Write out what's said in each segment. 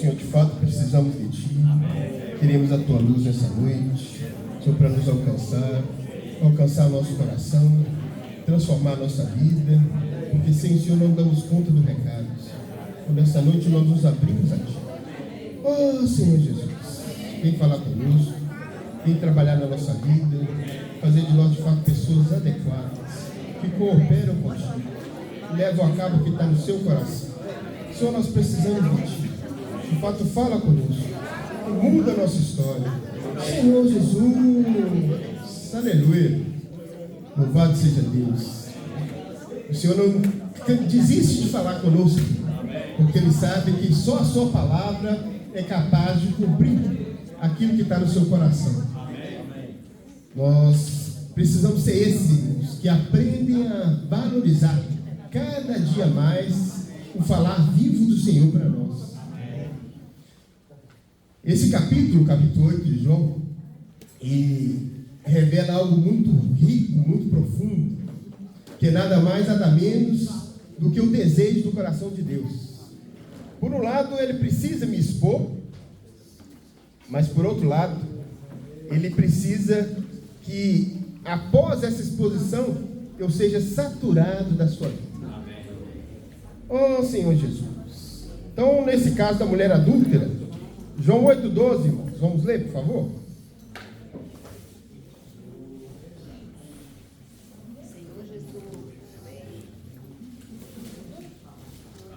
Senhor, de fato precisamos de Ti. Queremos a Tua luz nessa noite, Senhor, para nos alcançar nosso coração, transformar a nossa vida, porque sem o Senhor não damos conta do recado. Nessa noite nós nos abrimos a Ti. Oh, Senhor Jesus, vem falar conosco, vem trabalhar na nossa vida, fazer de nós de fato pessoas adequadas, que cooperam contigo, levam a cabo o que está no seu coração. Senhor, nós precisamos de Ti. De fato, fala conosco, muda a nossa história. Senhor Jesus, aleluia, louvado seja Deus. O Senhor não desiste de falar conosco, porque Ele sabe que só a sua palavra é capaz de cumprir aquilo que está no seu coração. Nós precisamos ser esses que aprendem a valorizar cada dia mais o falar vivo do Senhor para nós. Esse capítulo 8 de João, revela algo muito rico, muito profundo, que é nada mais, nada menos do que o desejo do coração de Deus. Por um lado, Ele precisa me expor, mas por outro lado, Ele precisa que, após essa exposição, eu seja saturado da sua vida. Oh, Senhor Jesus. Então, nesse caso da mulher adúltera, João 8,12, irmãos, vamos ler, por favor? Senhor Jesus.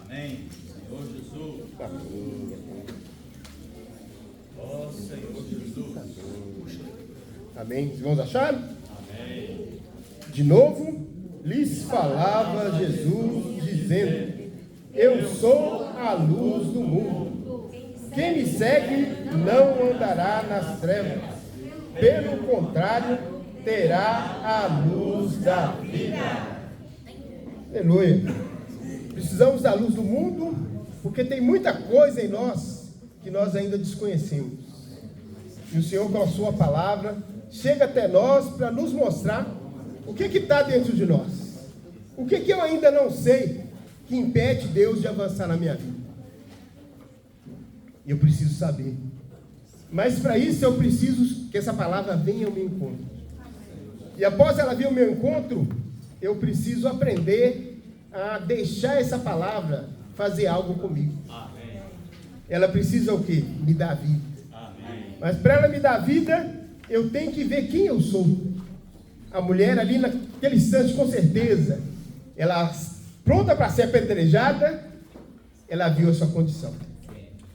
Amém. Senhor Jesus. Ó Senhor Jesus. Amém. Os irmãos acharam? Amém. De novo, lhes falava Jesus, dizendo: Eu sou a luz do mundo. Quem me segue não andará nas trevas, pelo contrário, terá a luz da vida. Aleluia. Precisamos da luz do mundo, porque tem muita coisa em nós que nós ainda desconhecemos. E o Senhor, com a sua palavra, chega até nós para nos mostrar o que está dentro de nós. O que eu ainda não sei que impede Deus de avançar na minha vida. Eu preciso saber. Mas para isso eu preciso que essa palavra venha ao meu encontro. E após ela vir ao meu encontro, eu preciso aprender a deixar essa palavra fazer algo comigo. Amém. Ela precisa o quê? Me dar vida. Amém. Mas para ela me dar vida, eu tenho que ver quem eu sou. A mulher ali naquele instante, com certeza, ela pronta para ser apedrejada, ela viu a sua condição.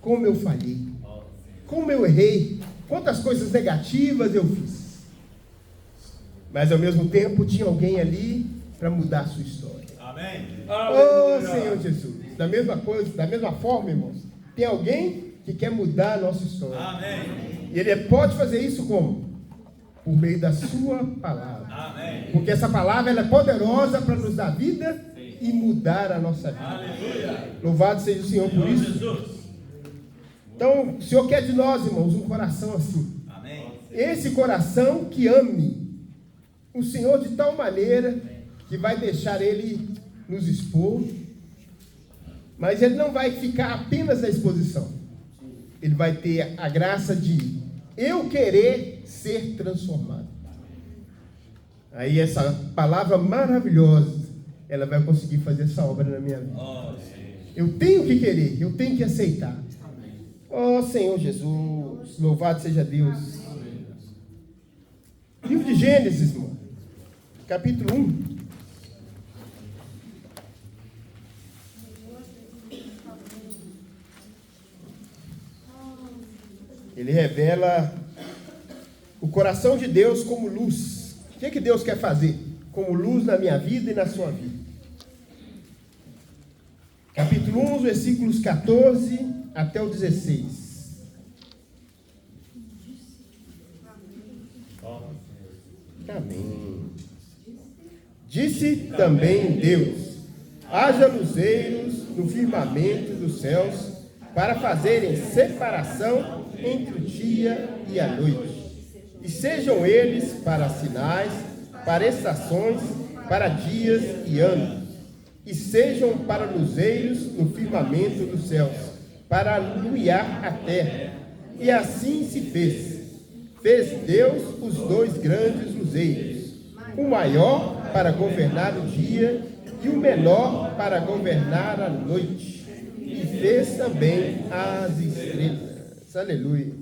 Como eu falhei, como eu errei, quantas coisas negativas eu fiz. Mas ao mesmo tempo tinha alguém ali para mudar a sua história. Amém. Oh, Senhor Jesus. Da mesma forma, irmãos, tem alguém que quer mudar a nossa história. Amém. E Ele pode fazer isso como? Por meio da sua palavra. Amém. Porque essa palavra ela é poderosa para nos dar vida e mudar a nossa vida. Aleluia. Louvado seja o Senhor por isso. Jesus. Então, o Senhor quer de nós, irmãos, um coração assim. Amém. Esse coração que ame o Senhor de tal maneira que vai deixar Ele nos expor, mas Ele não vai ficar apenas na exposição. Ele vai ter a graça de eu querer ser transformado. Aí essa palavra maravilhosa, ela vai conseguir fazer essa obra na minha vida. Eu tenho que querer, eu tenho que aceitar. Oh, Senhor Jesus, louvado seja Deus. Livro de Gênesis, irmão, capítulo 1. Ele revela o coração de Deus como luz. O que Deus quer fazer? Como luz na minha vida e na sua vida. Capítulo 1, versículos 14 até o 16. Amém. Disse também Deus: haja luzeiros no firmamento dos céus, para fazerem separação entre o dia e a noite. E sejam eles para sinais, para estações, para dias e anos. E sejam para luzeiros no firmamento dos céus, para alumiar a terra. E assim se fez. Fez Deus os 2 grandes luzeiros, o maior para governar o dia e o menor para governar a noite. E fez também as estrelas. Aleluia.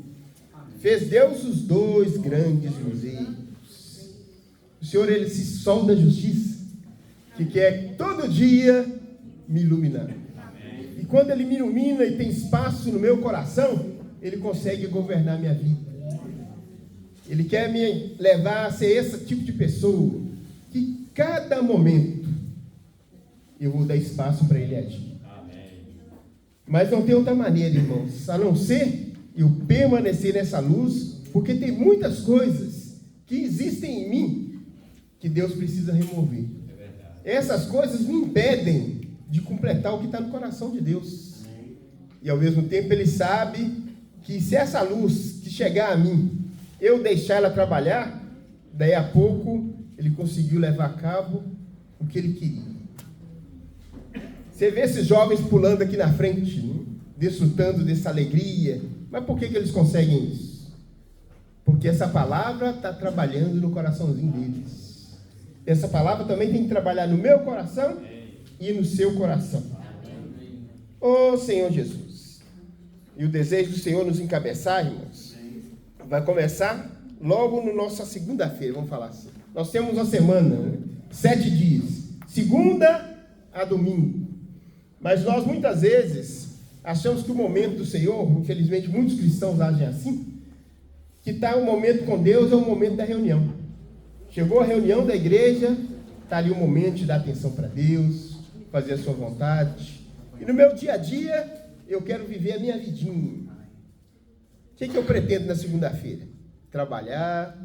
Fez Deus os 2 grandes luzeiros. O Senhor, Ele se sol da justiça, que quer todo dia me iluminar. E quando Ele me ilumina e tem espaço no meu coração, Ele consegue governar minha vida. Ele quer me levar a ser esse tipo de pessoa, que cada momento eu vou dar espaço para Ele agir. Mas não tem outra maneira, irmãos, a não ser eu permanecer nessa luz, porque tem muitas coisas que existem em mim que Deus precisa remover. Essas coisas me impedem de completar o que está no coração de Deus. E ao mesmo tempo Ele sabe que se essa luz que chegar a mim, eu deixar ela trabalhar, daí a pouco Ele conseguiu levar a cabo o que Ele queria. Você vê esses jovens pulando aqui na frente, né? Desfrutando dessa alegria. Mas por que eles conseguem isso? Porque essa palavra está trabalhando no coraçãozinho deles. Essa palavra também tem que trabalhar no meu coração e no seu coração. Ô Senhor Jesus. E o desejo do Senhor nos encabeçar, irmãos, vai começar logo na nossa segunda-feira, vamos falar assim. Nós temos uma semana, né? 7 dias, segunda a domingo. Mas nós muitas vezes achamos que o momento do Senhor, infelizmente muitos cristãos agem assim, que está um momento com Deus é o momento da reunião. Chegou a reunião da igreja, está ali o momento de dar atenção para Deus, fazer a sua vontade. E no meu dia a dia, eu quero viver a minha vidinha. O que eu pretendo na segunda-feira? Trabalhar,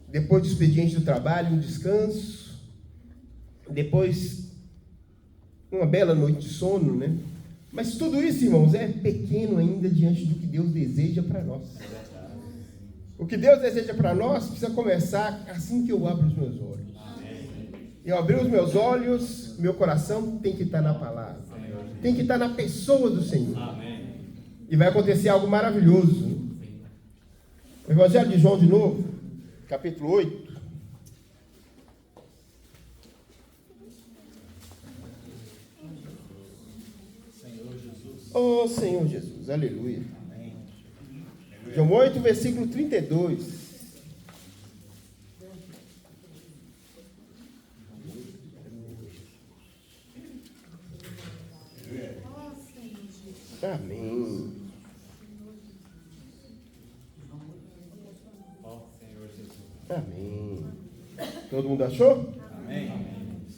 depois do expediente do trabalho, um descanso, depois uma bela noite de sono, né? Mas tudo isso, irmãos, é pequeno ainda diante do que Deus deseja para nós. O que Deus deseja para nós precisa começar assim que eu abro os meus olhos. Eu abri os meus olhos, meu coração tem que estar na palavra. Tem que estar na pessoa do Senhor. E vai acontecer algo maravilhoso. O Evangelho de João de novo, capítulo 8. Oh Senhor Jesus, aleluia. João 8, versículo 32. Amém. Amém. Todo mundo achou? Amém.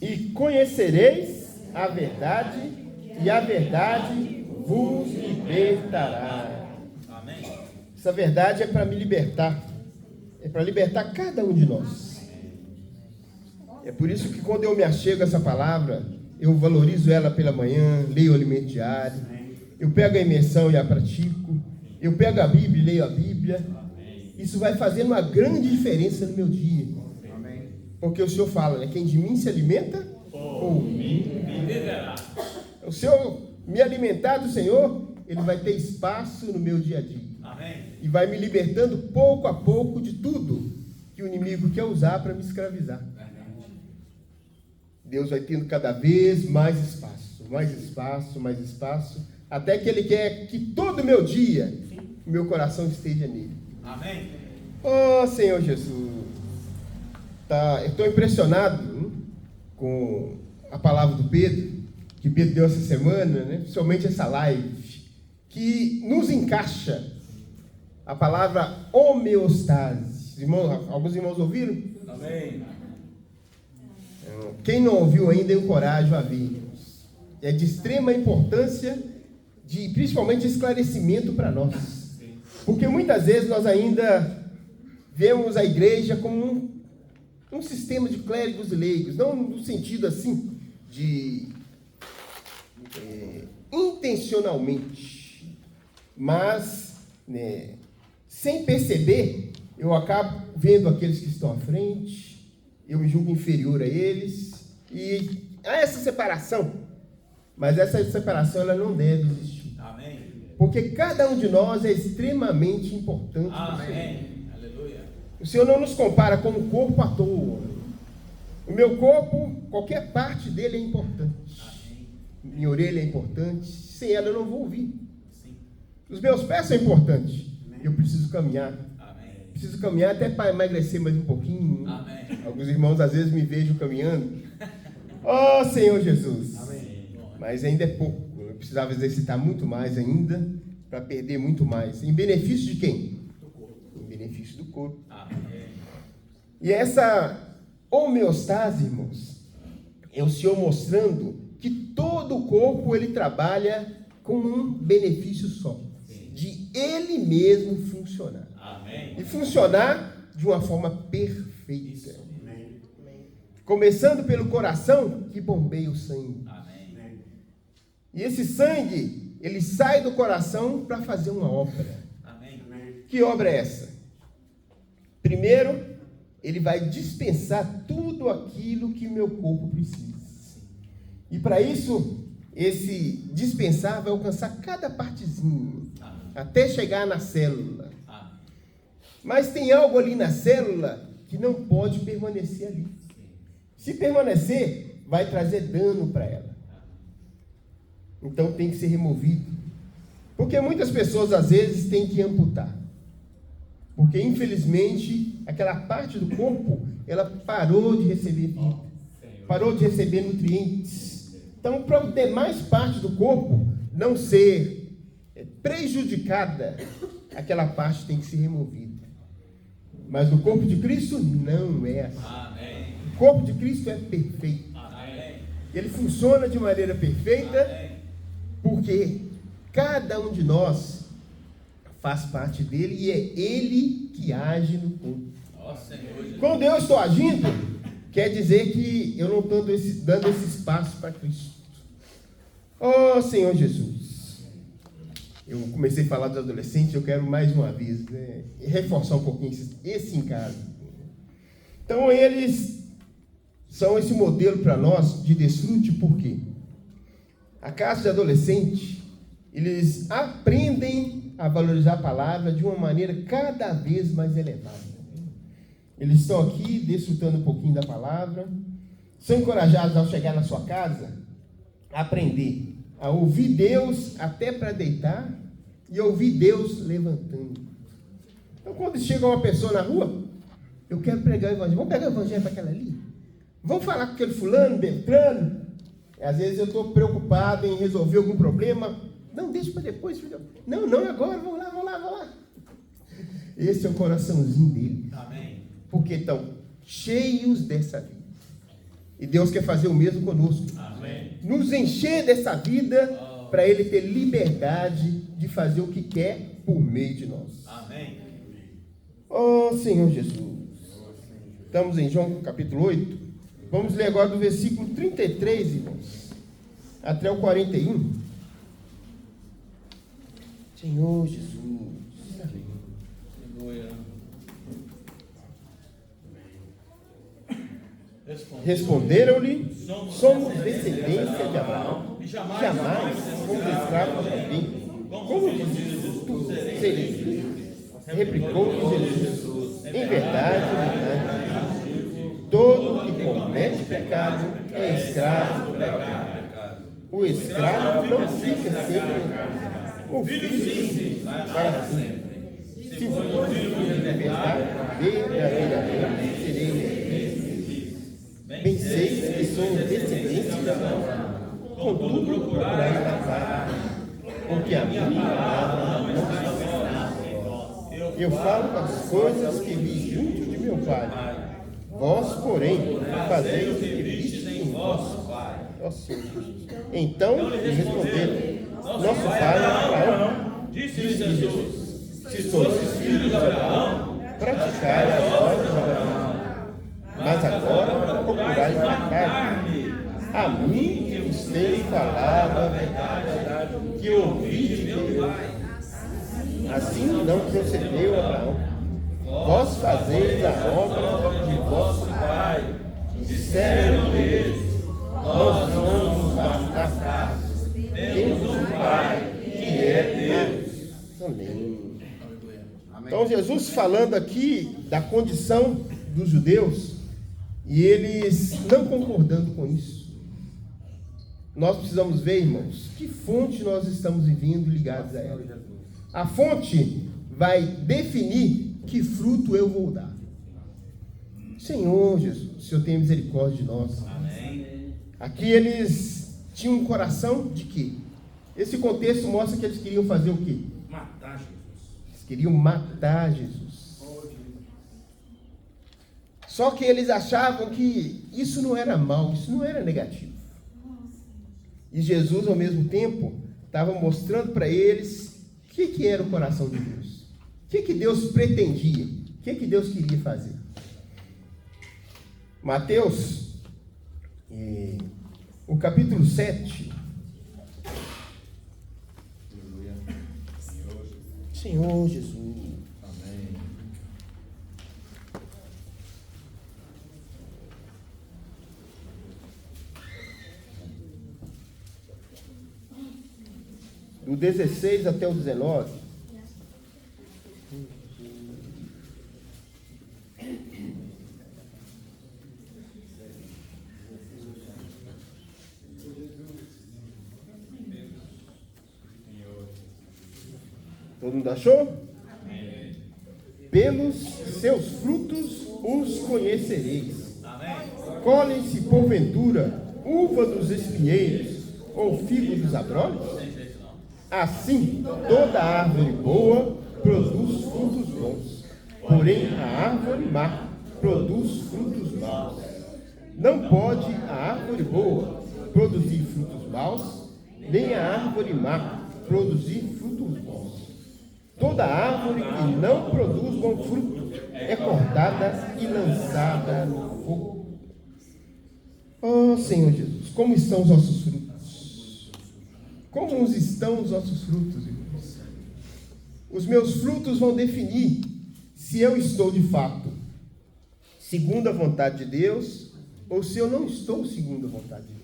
E conhecereis a verdade, e a verdade vos libertará. Essa verdade é para me libertar. É para libertar cada um de nós. É por isso que quando eu me achego a essa palavra, eu valorizo ela pela manhã, leio o alimento diário, eu pego a imersão e a pratico, eu pego a Bíblia e leio a Bíblia. Isso vai fazendo uma grande diferença no meu dia. Porque o Senhor fala, né? Quem de mim se alimenta, por mim viverá. O Senhor me alimentar do Senhor, Ele vai ter espaço no meu dia a dia. E vai me libertando pouco a pouco de tudo que o inimigo quer usar para me escravizar. Deus vai tendo cada vez mais espaço, mais espaço, mais espaço, até que Ele quer que todo o meu dia, o meu coração esteja nele. Amém. Oh Senhor Jesus. Eu estou impressionado com a palavra do Pedro, que Pedro deu essa semana, né? Principalmente essa live, que nos encaixa a palavra homeostase. Irmãos, alguns irmãos ouviram? Amém. Quem não ouviu ainda, eu encorajo a ver. É de extrema importância, principalmente esclarecimento para nós. Porque muitas vezes nós ainda vemos a igreja como um sistema de clérigos e leigos, não no sentido assim de intencionalmente, mas sem perceber, eu acabo vendo aqueles que estão à frente, eu me julgo inferior a eles, e há essa separação, mas essa separação ela não deve existir. Amém. Porque cada um de nós é extremamente importante para o Senhor. Amém. Aleluia. O Senhor não nos compara com o corpo à toa. O meu corpo, qualquer parte dele é importante. Amém. Minha orelha é importante, sem ela eu não vou ouvir. Sim. Os meus pés são importantes. Eu preciso caminhar. Amém. Preciso caminhar até para emagrecer mais um pouquinho. Amém. Alguns irmãos às vezes me vejam caminhando. Oh, Senhor Jesus. Amém. Mas ainda é pouco. Eu precisava exercitar muito mais ainda para perder muito mais. Em benefício de quem? Em benefício do corpo. Amém. E essa homeostase, irmãos, é o Senhor mostrando que todo o corpo ele trabalha com um benefício só, de ele mesmo funcionar. Amém. E funcionar de uma forma perfeita. Começando pelo coração que bombeia o sangue. Amém. E esse sangue, ele sai do coração para fazer uma obra. Amém. Que obra é essa? Primeiro, ele vai dispensar tudo aquilo que o meu corpo precisa. E para isso, esse dispensar vai alcançar cada partezinha, até chegar na célula. Mas tem algo ali na célula que não pode permanecer ali. Se permanecer, vai trazer dano para ela. Então tem que ser removido. Porque muitas pessoas às vezes têm que amputar. Porque infelizmente aquela parte do corpo, ela parou de receber vida. Parou de receber nutrientes. Então, para as demais partes do corpo não ser prejudicada, aquela parte tem que ser removida. Mas no corpo de Cristo não é assim. Amém. O corpo de Cristo é perfeito. Amém. Ele funciona de maneira perfeita, Amém. porque cada um de nós faz parte dele e é ele que age no corpo. Ó Senhor Jesus. Quando eu estou agindo, quer dizer que eu não estou dando esse espaço para Cristo. Oh, Senhor Jesus. Eu comecei a falar dos adolescentes, eu quero mais uma vez, né, reforçar um pouquinho esse encargo. Então, eles são esse modelo para nós de desfrute, por quê? A casa de adolescente, eles aprendem a valorizar a palavra de uma maneira cada vez mais elevada. Eles estão aqui desfrutando um pouquinho da palavra, são encorajados ao chegar na sua casa a aprender a ouvir Deus até para deitar e ouvir Deus levantando. Então, quando chega uma pessoa na rua, eu quero pregar o evangelho. Vamos pegar o evangelho para aquela ali? Vamos falar com aquele fulano, Beltrano? Às vezes eu estou preocupado em resolver algum problema. Não, deixa para depois, filho. Não, agora, vamos lá. Esse é o coraçãozinho dele. Amém. Porque estão cheios dessa vida. E Deus quer fazer o mesmo conosco. Amém. Nos encher dessa vida para Ele ter liberdade de fazer o que quer por meio de nós. Amém. Oh, Senhor Jesus. Estamos em João capítulo 8. Vamos ler agora do versículo 33, irmãos, até o 41. Senhor Jesus. Aleluia. Responderam-lhe: somos descendência de Abraão e jamais fomos escravos de ninguém. Como dizes tu seres livres? Replicou Jesus: em verdade, todo que comete pecado é escravo do pecado. O escravo não fica sempre, o filho para sempre. Se for filho de liberdade, verdadeiramente sereis. Bem sei que sou descendência de Abraão, contudo procurai matar, porque a minha palavra não se eu falo as coisas que vi junto de meu Pai. Vós, porém, fazeis o que vistes em vosso Pai. Ó Senhor Jesus. Então lhe responderam: nosso pai é Abraão. Disse-lhe Jesus: se fosses filhos de Abraão, praticai as obras de Abraão. Mas agora procurai matar-me, a mim que vos tenho falado a verdade, que ouvi de meu Pai. Assim não procedeu Abraão. Vós fazeis a obra de vosso Pai. Disseram eles: nós não nos matar, temos um Pai que é Deus. Amém. Então, Jesus falando aqui da condição dos judeus, e eles não concordando com isso. Nós precisamos ver, irmãos, que fonte nós estamos vivendo ligados a ela. A fonte vai definir que fruto eu vou dar. Senhor Jesus, o Senhor tenha misericórdia de nós. Amém. Aqui eles tinham um coração de quê? Esse contexto mostra que eles queriam fazer o quê? Matar Jesus. Eles queriam matar Jesus. Só que eles achavam que isso não era mal, isso não era negativo. E Jesus, ao mesmo tempo, estava mostrando para eles o que era o coração de Deus. O que Deus pretendia, o que Deus queria fazer. Mateus, o capítulo 7. Senhor Jesus. Amém. Do 16 até o 19. Todo mundo achou? Amém. Pelos seus frutos os conhecereis. Amém. Colhem-se, porventura, uva dos espinheiros ou figo dos abrolhos? Sem jeito não. Assim, toda árvore boa produz frutos bons, porém a árvore má produz frutos maus. Não pode a árvore boa produzir frutos maus, nem a árvore má produzir frutos bons. Toda árvore que não produz bom fruto é cortada e lançada no fogo. Oh, Senhor Jesus, como estão os nossos frutos? Como estão os nossos frutos, irmãos? Os meus frutos vão definir se eu estou de fato segundo a vontade de Deus ou se eu não estou segundo a vontade de Deus.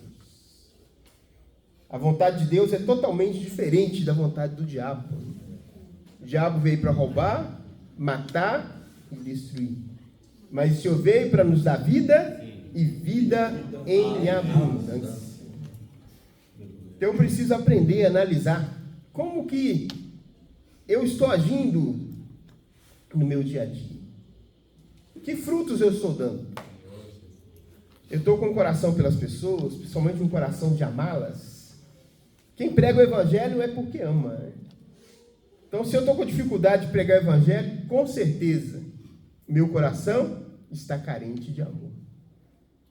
A vontade de Deus é totalmente diferente da vontade do diabo. O diabo veio para roubar, matar e destruir. Mas o Senhor veio para nos dar vida e vida em abundância. Então eu preciso aprender a analisar como que eu estou agindo no meu dia a dia. Que frutos eu estou dando? Eu estou com um coração pelas pessoas, principalmente um coração de amá-las. Quem prega o evangelho é porque ama, né? Então, se eu estou com dificuldade de pregar o evangelho, com certeza, meu coração está carente de amor.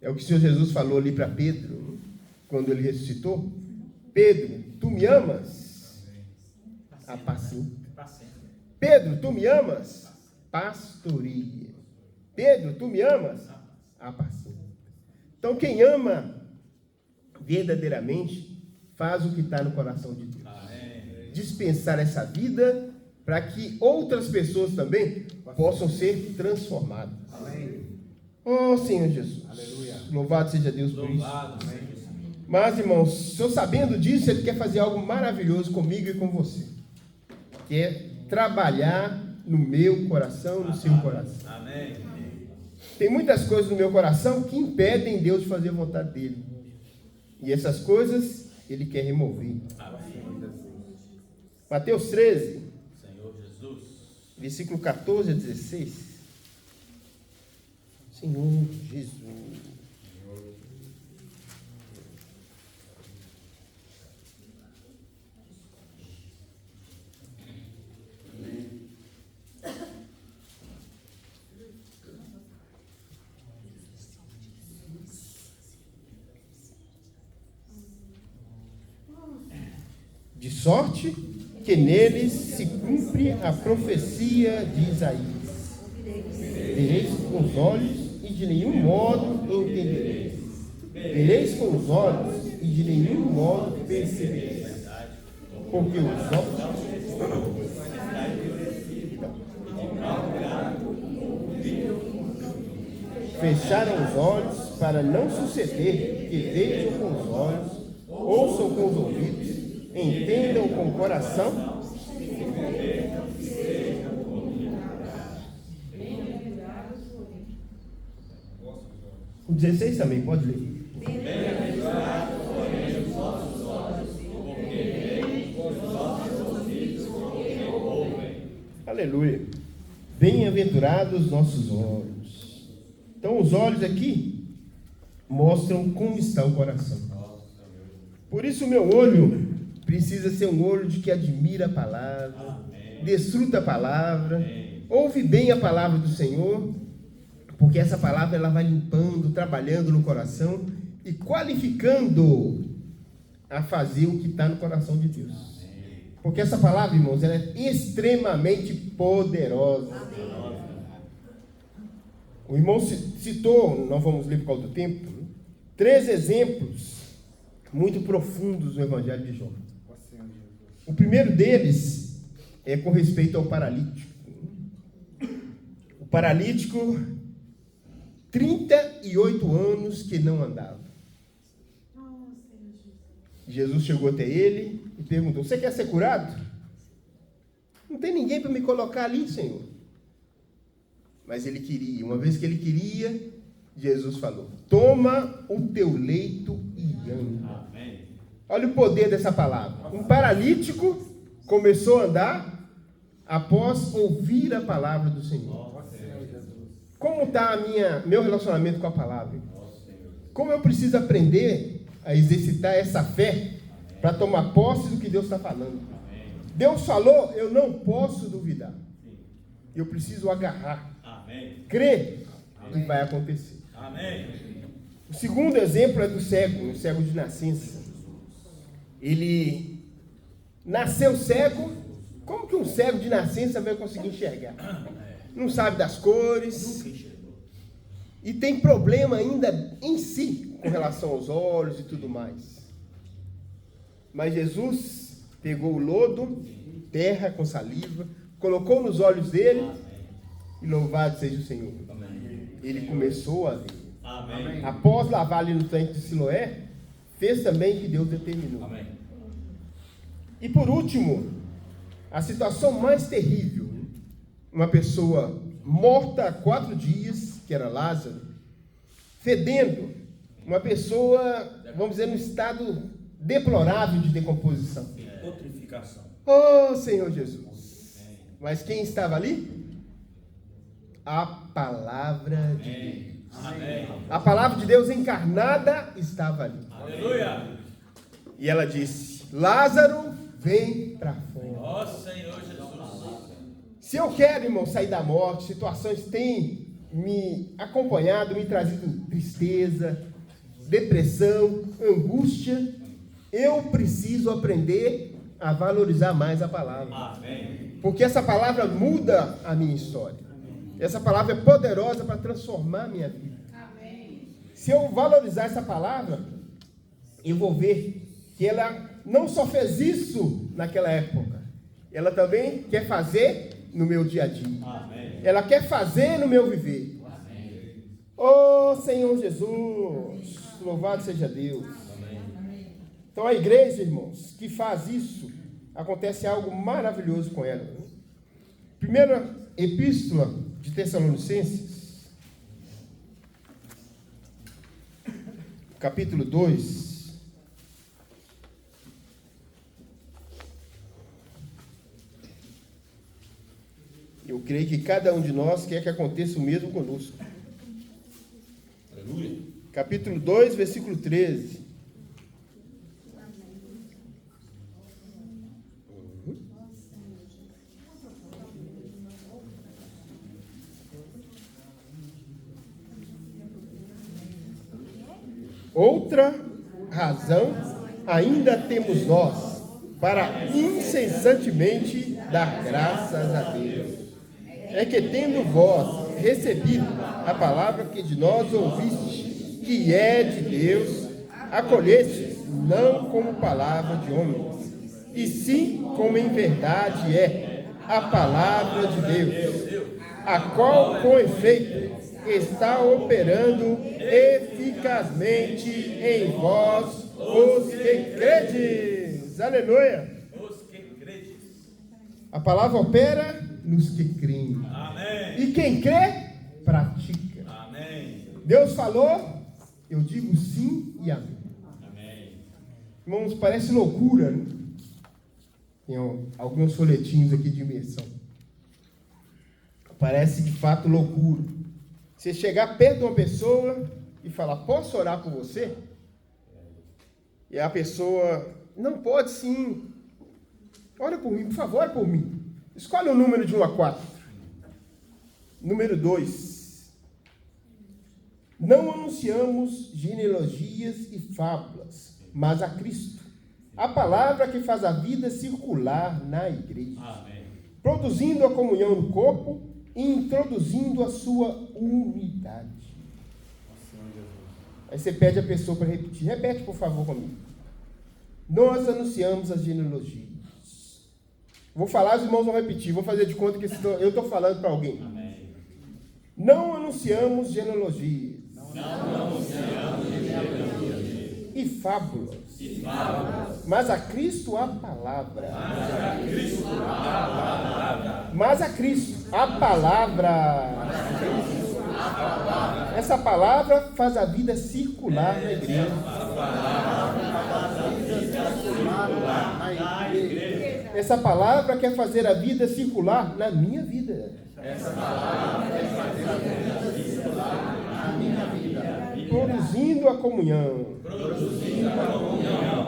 É o que o Senhor Jesus falou ali para Pedro, quando ele ressuscitou. Pedro, tu me amas? Apacenta. Pedro, tu me amas? Pastoreia. Pedro, tu me amas? Apacenta. Então, quem ama verdadeiramente, faz o que está no coração de Deus. Dispensar essa vida para que outras pessoas também possam ser transformadas. Amém. Oh, Senhor Jesus. Aleluia. Louvado seja Deus por isso. Louvado seja o Senhor. Mas, irmãos, o Senhor sabendo disso, Ele quer fazer algo maravilhoso comigo e com você. Que é trabalhar no meu coração, no seu coração. Amém. Tem muitas coisas no meu coração que impedem Deus de fazer a vontade dEle. E essas coisas Ele quer remover. Amém. Mateus 13, Senhor Jesus. versículo 14 a 16. Senhor Jesus. De sorte que neles se cumpre a profecia de Isaías. Vereis com os olhos e de nenhum modo entendereis. Vereis com os olhos e de nenhum modo percebereis. Porque os olhos fecharam os olhos para não suceder que vejam com os olhos, ouçam com os ouvidos, entendam com o coração. O 16 também, pode ler. Aleluia. Bem-aventurados nossos olhos. Então, os olhos aqui mostram como está o coração. Por isso, o meu olho precisa ser um olho de que admira a palavra, desfruta a palavra, ouve bem a palavra do Senhor, porque essa palavra ela vai limpando, trabalhando no coração e qualificando a fazer o que está no coração de Deus. Porque essa palavra, irmãos, ela é extremamente poderosa. O irmão citou, não vamos ler por causa do tempo, 3 exemplos muito profundos no Evangelho de João. O primeiro deles é com respeito ao paralítico. O paralítico, 38 anos que não andava. Jesus chegou até ele e perguntou: você quer ser curado? Não tem ninguém para me colocar ali, Senhor. Mas ele queria. Uma vez que ele queria, Jesus falou: toma o teu leito e anda. Olha o poder dessa palavra. Um paralítico começou a andar após ouvir a palavra do Senhor. Como está meu relacionamento com a palavra? Como eu preciso aprender a exercitar essa fé para tomar posse do que Deus está falando? Deus falou, eu não posso duvidar. Eu preciso agarrar, crer que vai acontecer. O segundo exemplo é do cego, o cego de nascença. Ele nasceu cego. Como que um cego de nascença vai conseguir enxergar? Não sabe das cores. E tem problema ainda em si, com relação aos olhos e tudo mais. Mas Jesus pegou o lodo, terra com saliva, colocou nos olhos dele, e louvado seja o Senhor. Ele começou a ver. Após lavar ali no tanque de Siloé, fez também o que Deus determinou. E por último, a situação mais terrível, uma pessoa morta há 4 dias, que era Lázaro, fedendo, uma pessoa, vamos dizer, num estado deplorável de decomposição. Putrificação. Oh, Senhor Jesus! Mas quem estava ali? A palavra de Deus. Amém. A palavra de Deus encarnada estava ali. Aleluia. E ela disse: Lázaro, vem para fora. Ó Senhor Jesus. Se eu quero, irmão, sair da morte, situações têm me acompanhado, me trazido tristeza, depressão, angústia, eu preciso aprender a valorizar mais a palavra. Amém. Porque essa palavra muda a minha história. Essa palavra é poderosa para transformar a minha vida. Amém. Se eu valorizar essa palavra, eu vou ver que ela não só fez isso naquela época, ela também quer fazer no meu dia a dia. Amém. Ela quer fazer no meu viver. Amém. Oh, Senhor Jesus, louvado seja Deus. Amém. Então a igreja, irmãos, que faz isso, acontece algo maravilhoso com ela. Primeira epístola de Tessalonicenses, capítulo 2. Eu creio que cada um de nós quer que aconteça o mesmo conosco. Aleluia. Capítulo 2, versículo 13. Outra razão ainda temos nós para incessantemente dar graças a Deus. É que tendo vós recebido a palavra que de nós ouviste, que é de Deus, acolheste não como palavra de homens, e sim como em verdade é a palavra de Deus, a qual com efeito está operando eficazmente em vós os que credes. credes. Aleluia. Os que credes. A palavra opera nos que creem. Amém. E quem crê, pratica. Amém. Deus falou, eu digo sim e amém. Amém. Irmãos, parece loucura, né? Tem alguns folhetinhos aqui de imersão. Parece de fato loucura. Você chegar perto de uma pessoa e falar, posso orar por você? E a pessoa, não pode sim. Ora por mim, por favor, ora por mim. Escolhe um número de 1 a 4. Número 2. Não anunciamos genealogias e fábulas, mas a Cristo, a palavra que faz a vida circular na igreja, Amém. produzindo a comunhão no corpo e introduzindo a sua unidade. Aí você pede a pessoa para repetir. Repete, por favor, comigo. Nós anunciamos as genealogias. Vou falar, os irmãos vão repetir. Vou fazer de conta que eu estou falando para alguém. Amém. Não anunciamos genealogias. E fábulas. Mas a Cristo a palavra. Mas a Cristo a palavra. Essa palavra faz a vida circular na igreja. Essa palavra quer fazer a vida circular na minha vida. Produzindo a comunhão.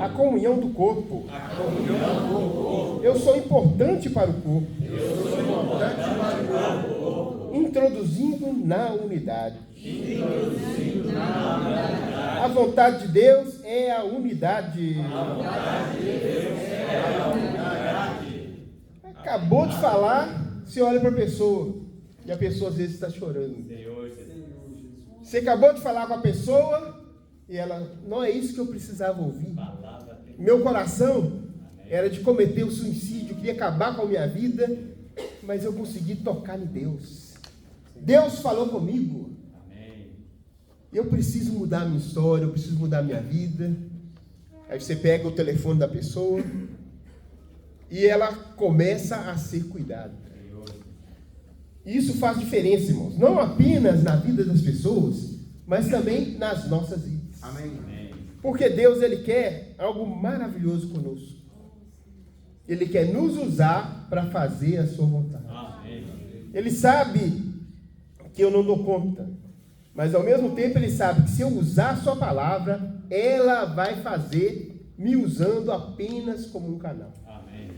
A comunhão do corpo. Eu sou importante para o corpo. Introduzindo na unidade. A vontade de Deus é a unidade. Acabou de falar, você olha para a pessoa e a pessoa às vezes está chorando. Você acabou de falar com a pessoa e ela, não é isso que eu precisava ouvir. Meu coração era de cometer o suicídio, queria acabar com a minha vida, mas eu consegui tocar em Deus. Deus falou comigo. Eu preciso mudar a minha história, eu preciso mudar a minha vida. Aí você pega o telefone da pessoa e ela começa a ser cuidada. Isso faz diferença, irmãos. Não apenas na vida das pessoas, mas também nas nossas vidas. Amém. Porque Deus, Ele quer algo maravilhoso conosco. Ele quer nos usar para fazer a sua vontade. Ele sabe que eu não dou conta. Mas ao mesmo tempo Ele sabe que se eu usar a sua palavra, ela vai fazer me usando apenas como um canal. Amém.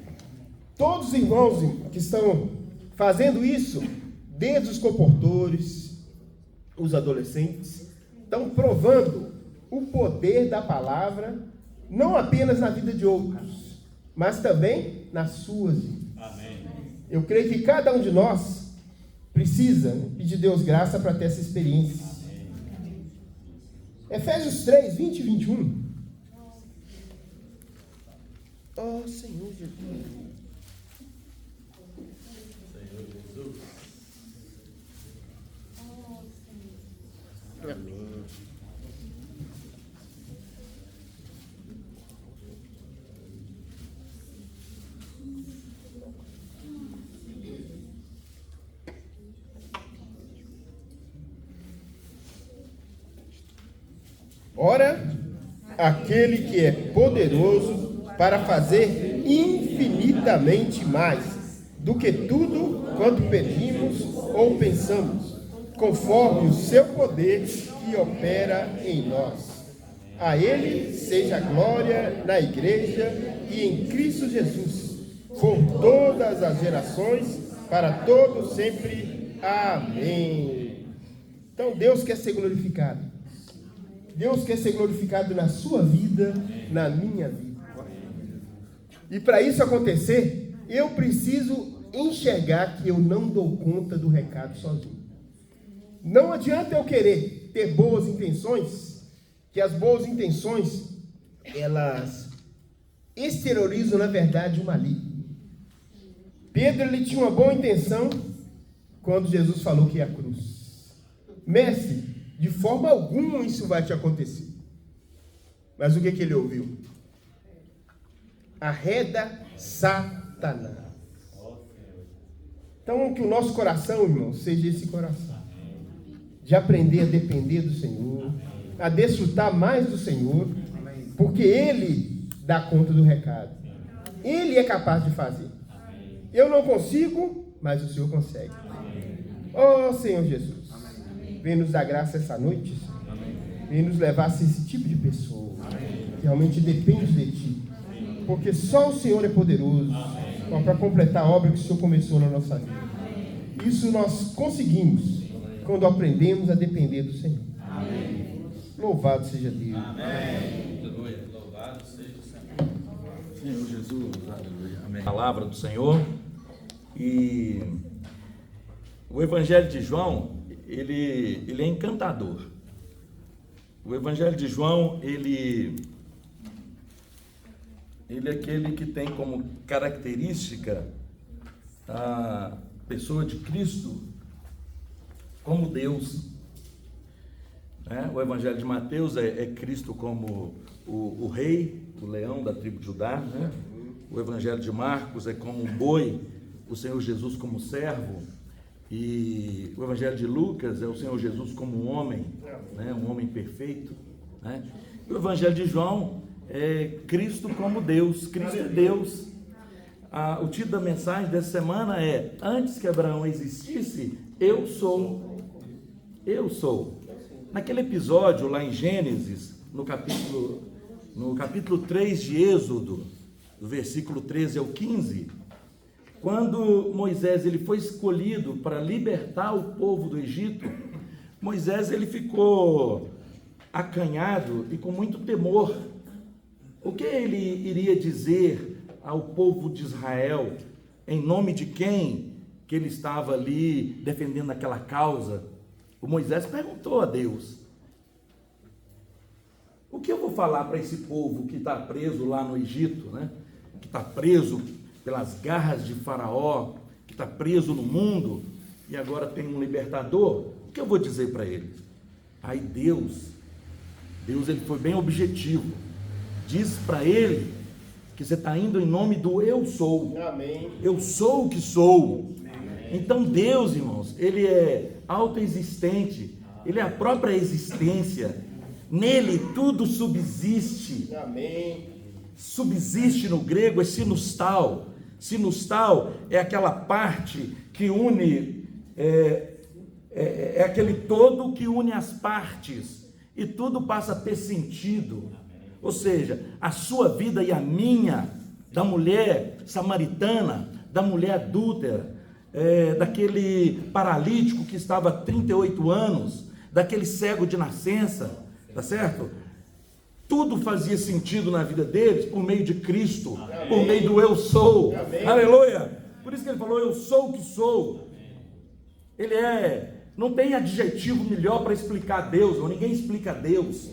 Todos os irmãos que estão fazendo isso, desde os comportores, os adolescentes, estão provando o poder da palavra, não apenas na vida de outros, mas também nas suas vidas. Amém. Eu creio que cada um de nós precisa pedir Deus graça para ter essa experiência. Efésios 3, 20 e 21. Oh, Senhor Jesus. Senhor Jesus. Amém. Ora, aquele que é poderoso para fazer infinitamente mais do que tudo quanto pedimos ou pensamos, conforme o seu poder que opera em nós. A Ele seja a glória na igreja e em Cristo Jesus, por todas as gerações, para todos sempre. Amém. Então Deus quer ser glorificado. Deus quer ser glorificado na sua vida, na minha vida. E para isso acontecer, eu preciso enxergar que eu não dou conta do recado sozinho. Não adianta eu querer ter boas intenções, que as boas intenções, elas exteriorizam, na verdade, o maligno. Pedro, ele tinha uma boa intenção quando Jesus falou que ia à cruz. Mestre, de forma alguma isso vai te acontecer. Mas o que ele ouviu? arreda Satanás. Então, que o nosso coração, irmão, seja esse coração de aprender a depender do Senhor, a desfrutar mais do Senhor, porque Ele dá conta do recado. Ele é capaz de fazer. Eu não consigo, mas o Senhor consegue. Oh, Senhor Jesus, vem nos dar graça essa noite, vem nos levar a ser esse tipo de pessoa que realmente depende de Ti, porque só o Senhor é poderoso para completar a obra que o Senhor começou na nossa vida. Isso nós conseguimos quando aprendemos a depender do Senhor. Louvado seja Deus. Aleluia. Louvado seja o Senhor. Senhor Jesus, aleluia. Amém. Palavra do Senhor. E o Evangelho de João, ele é encantador. O Evangelho de João, ele é aquele que tem como característica a pessoa de Cristo como Deus. O Evangelho de Mateus é Cristo como o rei, o leão da tribo de Judá, né? O Evangelho de Marcos é como um boi, o Senhor Jesus como servo, e o Evangelho de Lucas é o Senhor Jesus como um homem, né? Um homem perfeito, né? E o Evangelho de João é Cristo como Deus. Cristo é Deus. O título da mensagem dessa semana é: antes que Abraão existisse, eu sou. Eu sou. Naquele episódio lá em Gênesis, no capítulo 3 de Êxodo, do versículo 13 ao 15, quando Moisés ele foi escolhido para libertar o povo do Egito, Moisés ele ficou acanhado e com muito temor. O que ele iria dizer ao povo de Israel, em nome de quem que ele estava ali defendendo aquela causa? O Moisés perguntou a Deus: o que eu vou falar para esse povo que está preso lá no Egito, né? Que está preso pelas garras de Faraó, que está preso no mundo, e agora tem um libertador? O que eu vou dizer para eles? Aí Deus ele foi bem objetivo, diz para ele que você está indo em nome do eu sou. Amém. Eu sou o que sou. Então Deus, irmãos, ele é autoexistente, ele é a própria existência, nele tudo subsiste. Amém. Subsiste no grego é sinustal. Sinustal é aquela parte que une, é aquele todo que une as partes, e tudo passa a ter sentido. Ou seja, a sua vida e a minha, da mulher samaritana, da mulher adúltera, daquele paralítico que estava há 38 anos, daquele cego de nascença, tá certo? Tudo fazia sentido na vida deles por meio de Cristo. Amém. Por meio do eu sou. Amém. Aleluia. Por isso que ele falou: eu sou o que sou. Ele não tem adjetivo melhor para explicar Deus, ou ninguém explica Deus.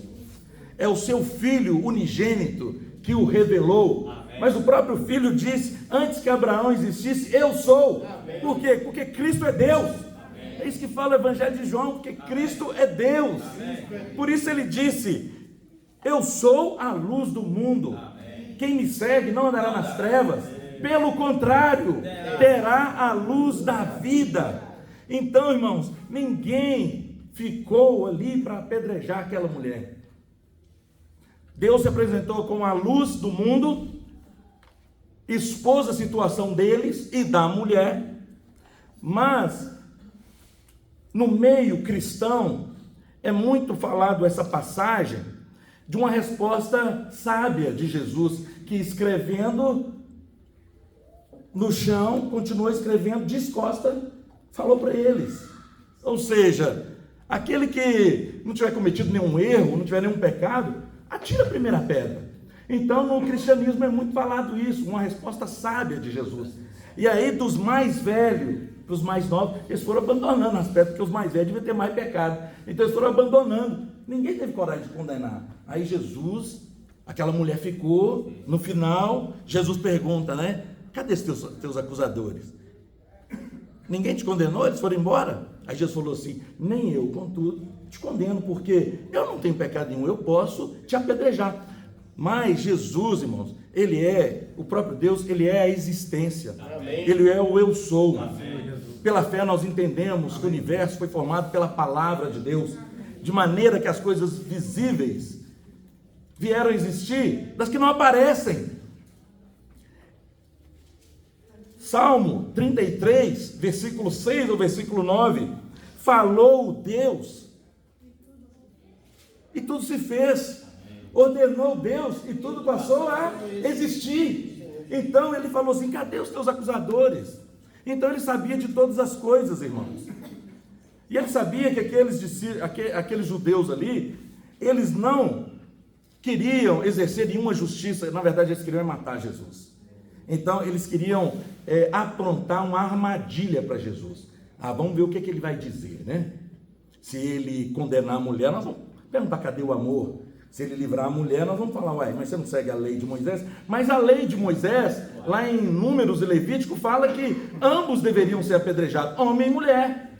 É o seu Filho unigênito que o revelou. Amém. Mas o próprio Filho disse: antes que Abraão existisse, eu sou. Amém. Por quê? Porque Cristo é Deus. Amém. É isso que fala o Evangelho de João, porque Cristo é Deus. Amém. Por isso ele disse: eu sou a luz do mundo. Amém. Quem me segue não andará nas trevas, pelo contrário, terá a luz da vida. Então, irmãos, ninguém ficou ali para apedrejar aquela mulher. Deus se apresentou como a luz do mundo, expôs a situação deles e da mulher, mas no meio cristão é muito falado essa passagem de uma resposta sábia de Jesus, que escrevendo no chão, continuou escrevendo descosta, falou para eles. Ou seja, aquele que não tiver cometido nenhum erro, não tiver nenhum pecado, atira a primeira pedra. Então no cristianismo é muito falado isso, uma resposta sábia de Jesus. E aí dos mais velhos para os mais novos, eles foram abandonando as pedras, porque os mais velhos deviam ter mais pecado, então eles foram abandonando. Ninguém teve coragem de condenar. Aí Jesus, aquela mulher ficou, no final Jesus pergunta, né? Cadê os teus acusadores? Ninguém te condenou? Eles foram embora? Aí Jesus falou assim: nem eu, contudo, te condeno, porque eu não tenho pecado nenhum, eu posso te apedrejar. Mas Jesus, irmãos, ele é, o próprio Deus, ele é a existência. Amém. Ele é o eu sou. Amém. Pela fé nós entendemos que o universo foi formado pela palavra de Deus, de maneira que as coisas visíveis vieram a existir das que não aparecem. Salmo 33, versículo 6 ou versículo 9, falou Deus e tudo se fez, ordenou Deus e tudo passou a existir. Então ele falou assim: cadê os teus acusadores? Então ele sabia de todas as coisas, irmãos, e ele sabia que aqueles judeus ali, eles não queriam exercer nenhuma justiça, na verdade eles queriam matar Jesus. Então eles queriam aprontar uma armadilha para Jesus. Vamos ver o que ele vai dizer, né? Se ele condenar a mulher, nós vamos perguntar: cadê o amor? Se ele livrar a mulher, nós vamos falar: ué, mas você não segue a lei de Moisés? Mas a lei de Moisés, lá em Números e Levítico, fala que ambos deveriam ser apedrejados, homem e mulher.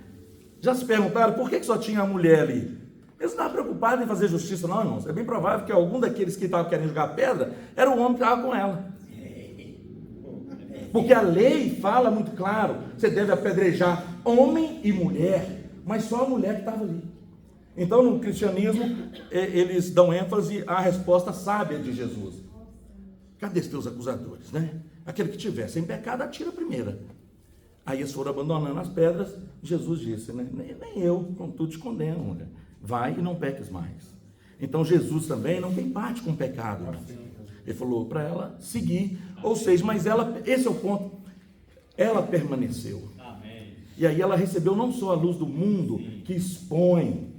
Já se perguntaram por que só tinha a mulher ali? Eles não estavam preocupados em fazer justiça, não, irmãos. É bem provável que algum daqueles que estavam querendo jogar pedra era o homem que estava com ela. Porque a lei fala muito claro: você deve apedrejar homem e mulher, mas só a mulher que estava ali. Então, no cristianismo, eles dão ênfase à resposta sábia de Jesus. Cadê os teus acusadores, né? Aquele que tiver sem pecado, atira a primeira. Aí eles foram abandonando as pedras. Jesus disse, né? Nem eu, contudo, te condeno, mulher. Vai e não peques mais. Então, Jesus também não tem parte com o pecado, irmãos. Ele falou para ela seguir. Ou seja, mas ela, esse é o ponto, ela permaneceu. E aí ela recebeu não só a luz do mundo, que expõe,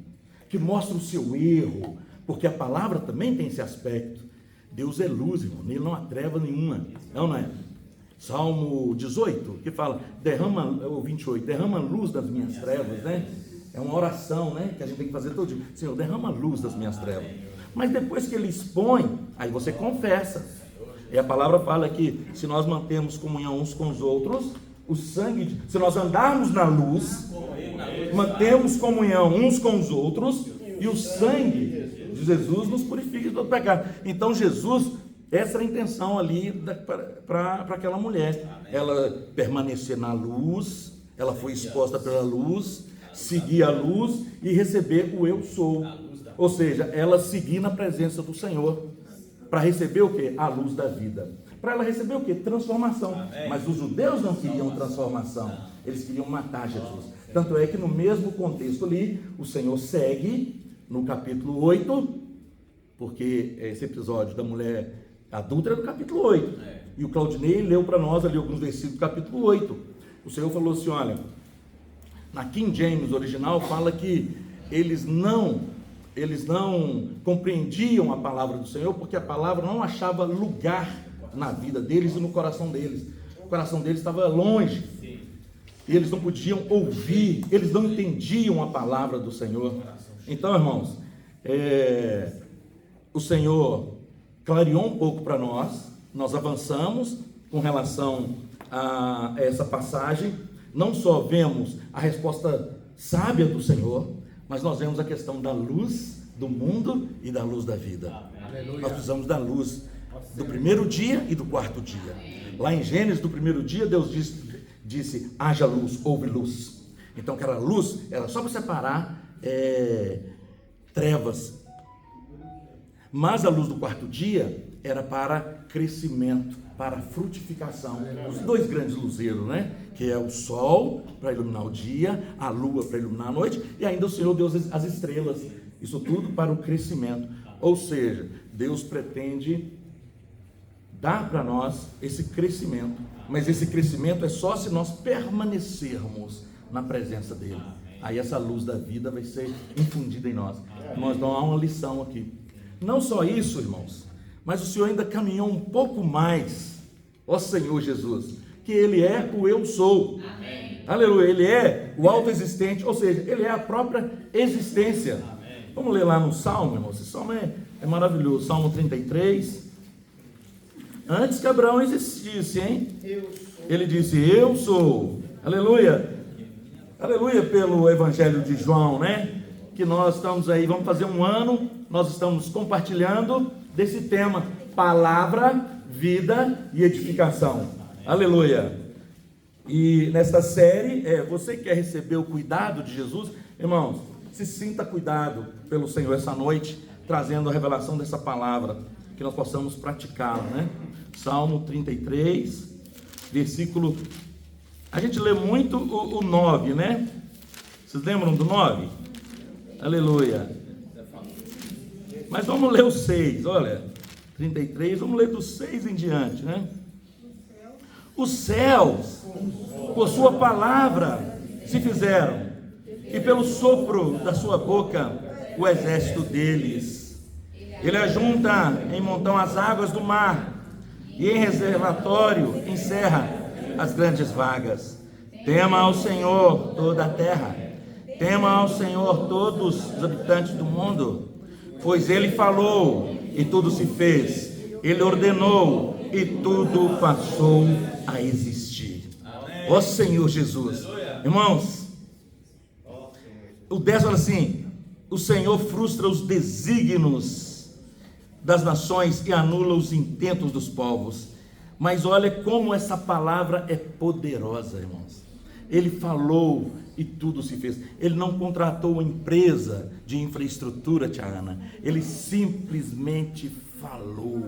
que mostra o seu erro, porque a palavra também tem esse aspecto. Deus é luz, irmão, nele não há treva nenhuma, não é? Salmo 18, que fala, ou 28, derrama luz das minhas trevas, né? É uma oração, né, que a gente tem que fazer todo dia. Senhor, derrama luz das minhas trevas. Mas depois que ele expõe, aí você confessa. E a palavra fala que se nós mantemos comunhão uns com os outros, o sangue, se nós andarmos na luz, mantemos comunhão uns com os outros, e o sangue de Jesus nos purifica de todo pecado. Então Jesus, essa era a intenção ali para aquela mulher, ela permanecer na luz, ela foi exposta pela luz, seguir a luz e receber o eu sou, ou seja, ela seguir na presença do Senhor, para receber o que? A luz da vida. Para ela receber o que? Transformação. Mas os judeus não queriam transformação, eles queriam matar Jesus. Tanto é que no mesmo contexto ali, o Senhor segue no capítulo 8, porque esse episódio da mulher adulta é no capítulo 8. E o Claudinei leu para nós ali alguns versículos do capítulo 8. O Senhor falou assim, olha, na King James original fala que eles não compreendiam a palavra do Senhor, porque a palavra não achava lugar na vida deles e no coração deles. O coração deles estava longe, e eles não podiam ouvir, eles não entendiam a palavra do Senhor. Então, irmãos, o Senhor clareou um pouco para nós avançamos com relação a essa passagem. Não só vemos a resposta sábia do Senhor, mas nós vemos a questão da luz do mundo e da luz da vida. Aleluia. Nós precisamos da luz do primeiro dia e do quarto dia. Lá em Gênesis, do primeiro dia, Deus disse haja luz, houve luz. Então aquela luz era só para separar trevas. Mas a luz do quarto dia era para crescimento, para frutificação. Os dois grandes luzeiros, né? Que é o sol para iluminar o dia, a lua para iluminar a noite, e ainda o Senhor deu as estrelas. Isso tudo para o crescimento. Ou seja, Deus pretende dar para nós esse crescimento, mas esse crescimento é só se nós permanecermos na presença dele. Aí essa luz da vida vai ser infundida em nós. Nós damos uma lição aqui. Não só isso, irmãos, mas o Senhor ainda caminhou um pouco mais. Ó Senhor Jesus, que Ele é o eu sou. Amém. Aleluia, Ele é o autoexistente, ou seja, Ele é a própria existência. Amém. Vamos ler lá no Salmo, irmão. Esse Salmo é maravilhoso. Salmo 33. Antes que Abraão existisse, hein? Ele disse, eu sou. Aleluia. Aleluia pelo Evangelho de João, né? Que nós estamos aí, vamos fazer um ano, nós estamos compartilhando desse tema: palavra, vida e edificação. Aleluia. E nesta série, você quer receber o cuidado de Jesus? Irmãos, se sinta cuidado pelo Senhor essa noite, trazendo a revelação dessa palavra, que nós possamos praticá-la, né? Salmo 33, versículo... A gente lê muito o 9, né? Vocês lembram do 9? Aleluia. Mas vamos ler o 6, olha. 33, vamos ler do 6 em diante, né? Os céus, por sua palavra, se fizeram, e pelo sopro da sua boca, o exército deles. Ele ajunta em montão as águas do mar, e em reservatório encerra as grandes vagas. Tema ao Senhor toda a terra, tema ao Senhor todos os habitantes do mundo, pois Ele falou e tudo se fez, Ele ordenou e tudo passou a existir. Ó Senhor Jesus. Irmãos, o 10 fala assim: o Senhor frustra os desígnios das nações e anula os intentos dos povos. Mas olha como essa palavra é poderosa, irmãos. Ele falou e tudo se fez. Ele não contratou uma empresa de infraestrutura, tia Ana. Ele simplesmente falou.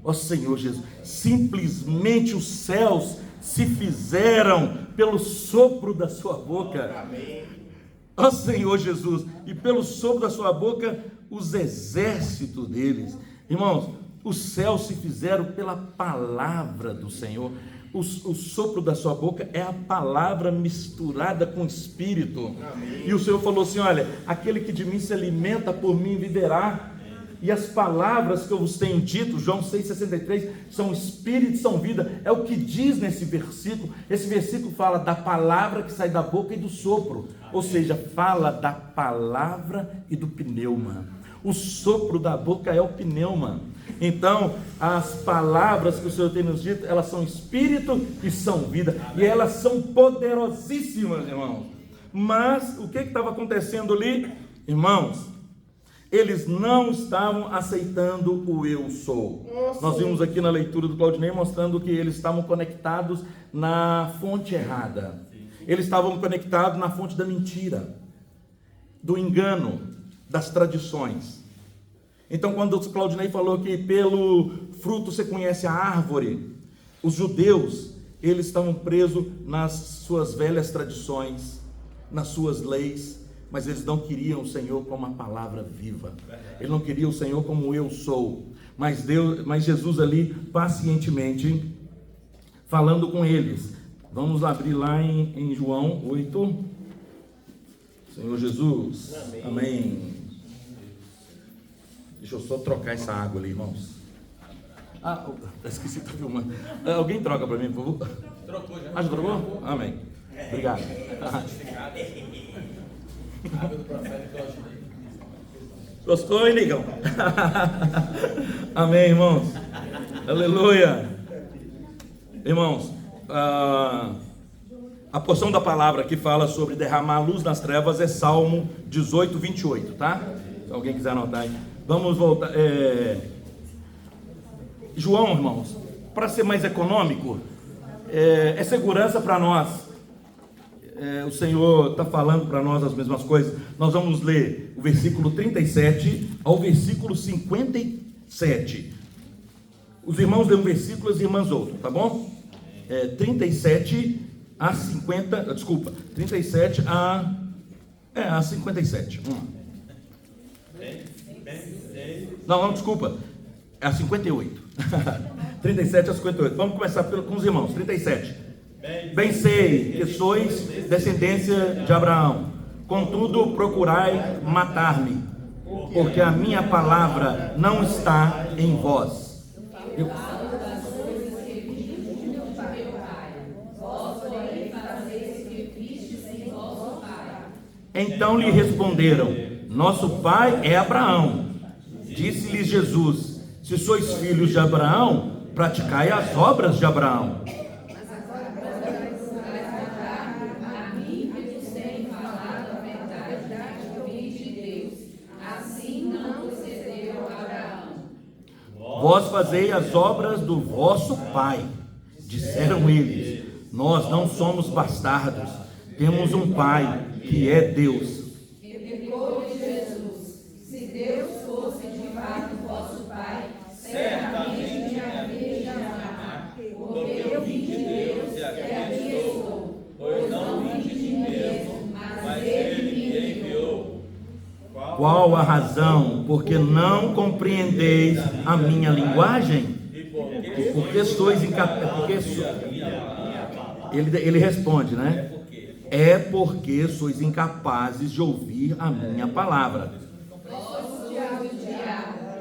Ó Senhor Jesus, simplesmente os céus se fizeram pelo sopro da sua boca. Ó Senhor Jesus, e pelo sopro da sua boca, os exércitos deles. Irmãos, os céus se fizeram pela palavra do Senhor. O sopro da sua boca é a palavra misturada com o Espírito. Amém. E o Senhor falou assim: olha, aquele que de mim se alimenta, por mim viverá. E as palavras que eu vos tenho dito, João 6,63, são Espírito e são vida. É o que diz nesse versículo. Esse versículo fala da palavra que sai da boca e do sopro. Amém. Ou seja, fala da palavra e do pneuma. O sopro da boca é o pneuma. Então, as palavras que o Senhor tem nos dito, elas são Espírito e são vida. E elas são poderosíssimas, irmãos. Mas, o que estava acontecendo ali? Irmãos, eles não estavam aceitando o eu sou. Nós vimos aqui na leitura do Claudinei mostrando que eles estavam conectados na fonte errada. Eles estavam conectados na fonte da mentira, do engano, das tradições. Então, quando o Claudinei falou que pelo fruto você conhece a árvore, os judeus, eles estavam presos nas suas velhas tradições, nas suas leis, mas eles não queriam o Senhor como a palavra viva. Eles não queriam o Senhor como eu sou. Mas Jesus ali, pacientemente, falando com eles. Vamos abrir lá em João 8. Senhor Jesus. Amém. Amém. Deixa eu só trocar essa água ali, irmãos. Esqueci de estar filmando. Alguém troca para mim, por favor? Trocou já. Já trocou? Amém. Obrigado. Água do profeta Claudinei. Gostou, hein, Ligão? Amém, irmãos. Aleluia. Irmãos, a porção da palavra que fala sobre derramar luz nas trevas é Salmo 18, 28, tá? Se alguém quiser anotar aí. Vamos voltar. João, irmãos, para ser mais econômico, é segurança para nós. O Senhor está falando para nós as mesmas coisas. Nós vamos ler o versículo 37 ao versículo 57. Os irmãos lêem um versículo, as irmãs outro, tá bom? 37 a 50, desculpa, 37 a 57. Vamos lá. Não, desculpa, é a 58. 37 a 58. Vamos começar com os irmãos. 37. Bem sei que sois descendência de Abraão, contudo procurai matar-me, porque a minha palavra não está em vós. Então lhe responderam: nosso pai é Abraão. Disse-lhes Jesus: se sois filhos de Abraão, praticai as obras de Abraão. vós fazei as obras do vosso pai. Disseram eles: nós não somos bastardos, temos um pai que é Deus. Replicou-lhe Jesus: se Deus fosse de fato vosso pai, certamente me haveria de amar, porque eu vim de Deus e aqui estou, pois não vim de mim mesmo, mas ele me enviou. Qual a razão? Porque não compreendeis a minha linguagem? Porque sois incapazes. Ele responde, né? É porque sois incapazes de ouvir a minha palavra. Vosso diabo,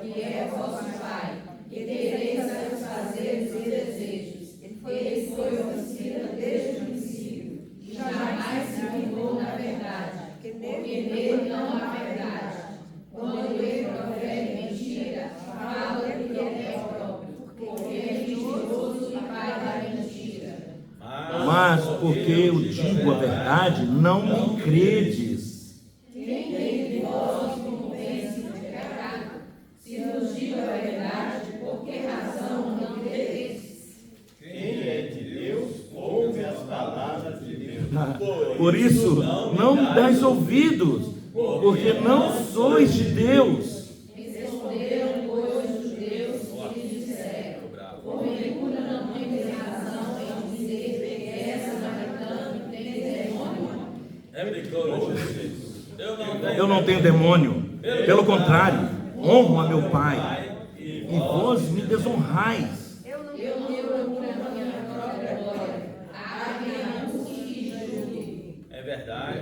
que é vosso pai, que quereis satisfazer os seus desejos. Ele foi homicida desde o princípio, e jamais se vingou na verdade, porque nele não há verdade. Quando ele profere mentira, fala do que é próprio, porque é mentiroso e pai da mentira. Mas porque eu digo a verdade, não me credes. Quem dentre vós me convence de pecado? Se nos digo a verdade, por que razão não crereis? Quem é de Deus, ouve as palavras de Deus. Por isso, não me dais ouvidos, porque não sois de Deus. Responderam, pois, os judeus e lhe disseram: porventura não tendes razão em dizer que essa samaritana tem demônio? Replicou-lhe Jesus: Eu não tenho demônio, pelo contrário, honro a meu Pai, e vós me desonrais. Eu não procuro a minha própria glória. Há quem anuncie e julgue. É verdade, é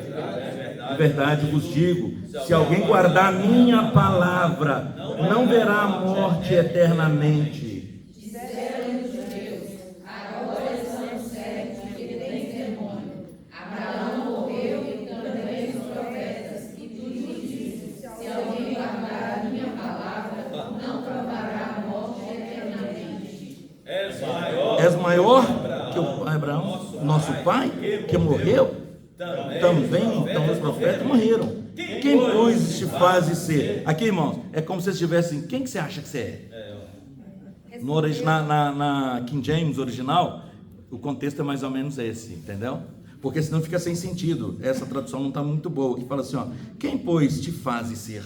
De verdade. verdade vos digo, se alguém guardar a minha palavra, não verá a morte eternamente. Disseram os judeus: agora estamos certos de que tens demônio. Abraão morreu e também os profetas, e tu lhe dizes: se alguém guardar a minha palavra, não provará a morte eternamente. És maior. És maior que o Abraão, nosso pai, que morreu? Também, então, os profetas morreram. Quem, pois, te fazes ser? Aqui, irmãos, é como se estivessem. Quem que você acha que você é? Na King James original, o contexto é mais ou menos esse, entendeu? Porque senão fica sem sentido. Essa tradução não está muito boa. Que fala assim, ó, quem, pois, te fazes ser?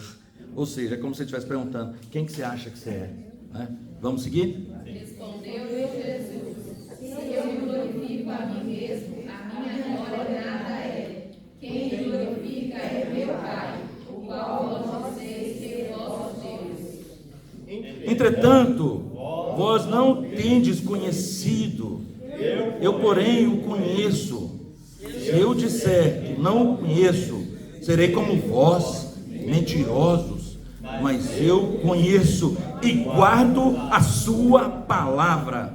Ou seja, é como se você estivesse perguntando, quem que você acha que você é? Né? Vamos seguir? Respondeu-lhe Jesus: se eu me glorifico a mim mesmo, a minha glória nada é. Quem me glorifica é meu Pai, o qual vós disseis que é vosso Deus. Entretanto, vós não tendes conhecido, eu, porém, o conheço. Se eu disser que não o conheço, serei como vós, mentirosos, mas eu conheço e guardo a sua palavra.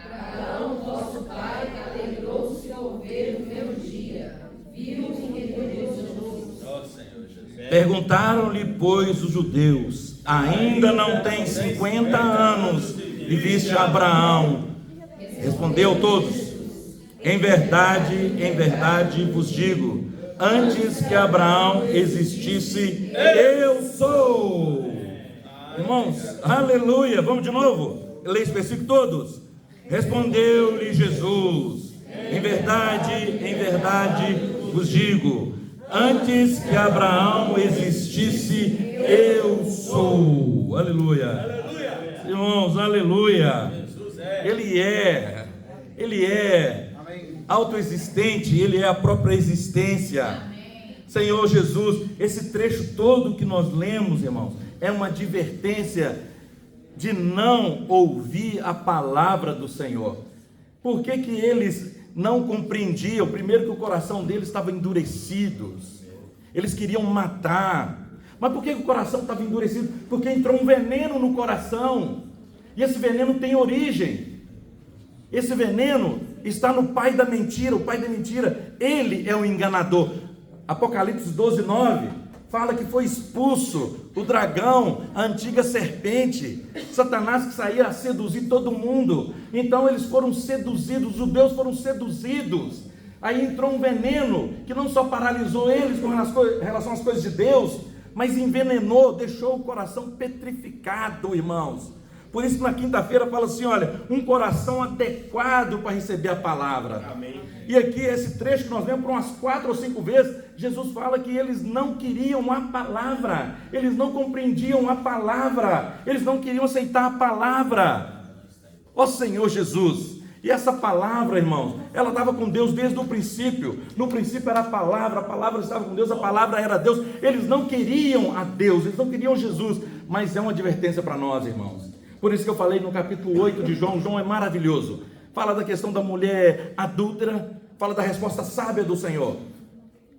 Abraão, vosso pai, alegrou-se ao ver o meu dia, viu-me que regocijou. Ó Senhor Jesus. Perguntaram-lhe, pois, os judeus: ainda não tem 50 anos e viste Abraão? Respondeu todos: em verdade vos digo, antes que Abraão existisse, eu sou. Irmãos, aleluia, vamos de novo, leia esse versículo todos. Respondeu-lhe Jesus: em verdade vos digo, antes que Abraão existisse, eu sou. Aleluia. Irmãos, aleluia. Ele é autoexistente, ele é a própria existência. Senhor Jesus, esse trecho todo que nós lemos, irmãos, é uma advertência de não ouvir a palavra do Senhor. Por que que eles não compreendiam? Primeiro, que o coração deles estava endurecido, eles queriam matar. Mas por que o coração estava endurecido? Porque entrou um veneno no coração, e esse veneno tem origem. Esse veneno está no pai da mentira. O pai da mentira, ele é o enganador. Apocalipse 12:9 fala que foi expulso o dragão, a antiga serpente, Satanás, que saía a seduzir todo mundo. Então eles foram seduzidos, os judeus foram seduzidos. Aí entrou um veneno que não só paralisou eles com relação às coisas de Deus, mas envenenou, deixou o coração petrificado, irmãos. Por isso, na quinta-feira, fala assim: olha, um coração adequado para receber a palavra. Amém. E aqui, esse trecho que nós lemos por umas 4 ou 5 vezes, Jesus fala que eles não queriam a palavra, eles não compreendiam a palavra, eles não queriam aceitar a palavra. Ó Senhor Jesus! E essa palavra, irmãos, ela estava com Deus desde o princípio. No princípio era a palavra estava com Deus, a palavra era Deus. Eles não queriam a Deus, eles não queriam Jesus, mas é uma advertência para nós, irmãos. Por isso que eu falei no capítulo 8 de João. João é maravilhoso, fala da questão da mulher adúltera, fala da resposta sábia do Senhor.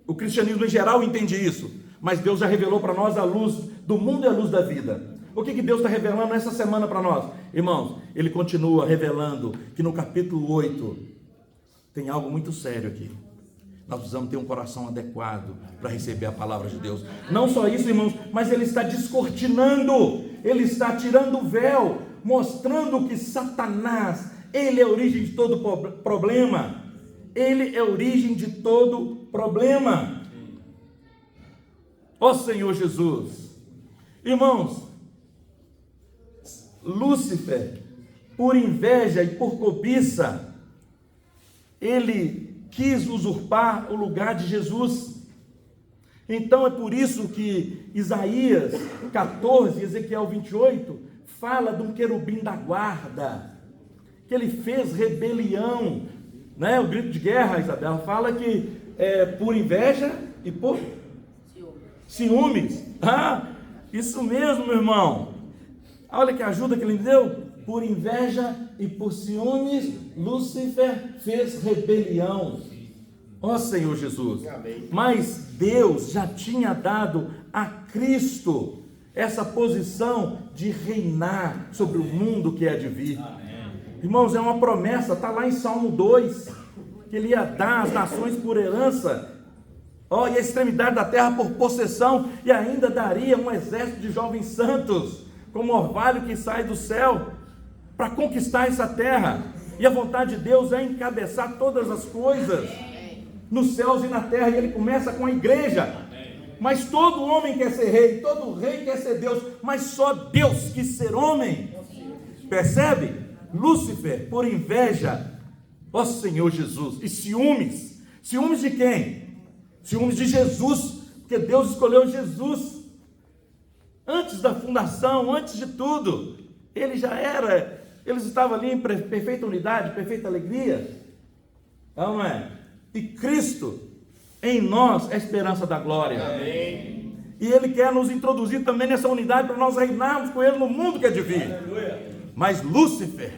O cristianismo em geral entende isso, mas Deus já revelou para nós a luz do mundo e a luz da vida. O que Deus está revelando essa semana para nós? Irmãos, Ele continua revelando que no capítulo 8 tem algo muito sério aqui. Nós precisamos ter um coração adequado para receber a palavra de Deus. Não só isso, irmãos, mas Ele está descortinando, Ele está tirando o véu, mostrando que Satanás, ele é a origem de todo problema. Ele é a origem de todo problema. Ó Senhor Jesus! Irmãos, Lúcifer, por inveja e por cobiça, ele quis usurpar o lugar de Jesus. Então é por isso que Isaías 14, Ezequiel 28, fala de um querubim da guarda, que ele fez rebelião, né? O grito de guerra, Isabela, fala que é por inveja e por ciúmes. Isso mesmo, meu irmão. Olha que ajuda que ele me deu. Por inveja e por ciúmes, Lúcifer fez rebelião. Ó Senhor Jesus. Mas Deus já tinha dado a Cristo essa posição de reinar sobre o mundo que é de vir. Irmãos, é uma promessa, está lá em Salmo 2, que Ele ia dar as nações por herança, e a extremidade da terra por possessão, e ainda daria um exército de jovens santos, como orvalho que sai do céu, para conquistar essa terra. E a vontade de Deus é encabeçar todas as coisas, nos céus e na terra, e Ele começa com a igreja. Mas todo homem quer ser rei, todo rei quer ser Deus, mas só Deus quis ser homem. Percebe? Lúcifer, por inveja, ó Senhor Jesus, e ciúmes. Ciúmes de quem? Ciúmes de Jesus, porque Deus escolheu Jesus. Antes da fundação, antes de tudo, Ele já era, eles estavam ali em perfeita unidade, perfeita alegria. Não é? E Cristo em nós é a esperança da glória. Amém. E Ele quer nos introduzir também nessa unidade para nós reinarmos com Ele no mundo que é de vir. Mas Lúcifer,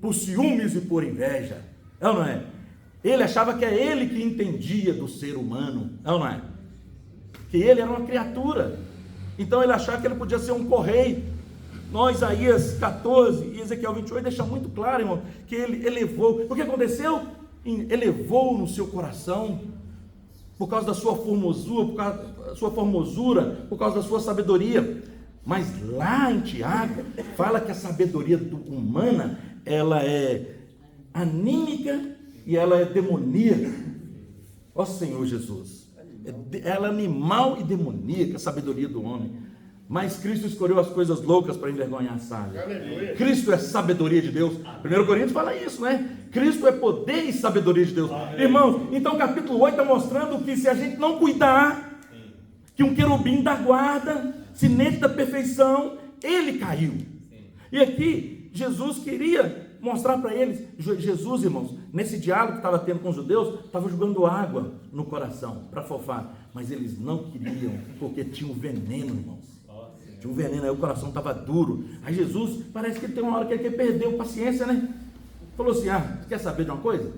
por ciúmes e por inveja, não é? Ele achava que é ele que entendia do ser humano, não é? Que ele era uma criatura. Então ele achava que ele podia ser um correio. Isaías 14 e Ezequiel 28 deixa muito claro, irmão, que ele elevou. O que aconteceu? Elevou no seu coração, por causa da sua formosura, por causa da sua sabedoria. Mas lá em Tiago, fala que a sabedoria humana, ela é anímica e ela é demoníaca. Ó Senhor Jesus, ela é animal e demoníaca, a sabedoria do homem. Mas Cristo escolheu as coisas loucas para envergonhar a sábia. Cristo é sabedoria de Deus. 1 Coríntios fala isso, né? Cristo é poder e sabedoria de Deus. Irmãos, então o capítulo 8 está mostrando que se a gente não cuidar, que um querubim da guarda, sinete da perfeição, ele caiu. E aqui, Jesus queria mostrar para eles, Jesus, irmãos, nesse diálogo que estava tendo com os judeus, estava jogando água no coração, para fofar, mas eles não queriam, porque tinha um veneno, irmãos. Tinha um veneno, aí o coração estava duro. Aí Jesus, parece que tem uma hora que ele perdeu paciência, né? Falou assim: você quer saber de uma coisa?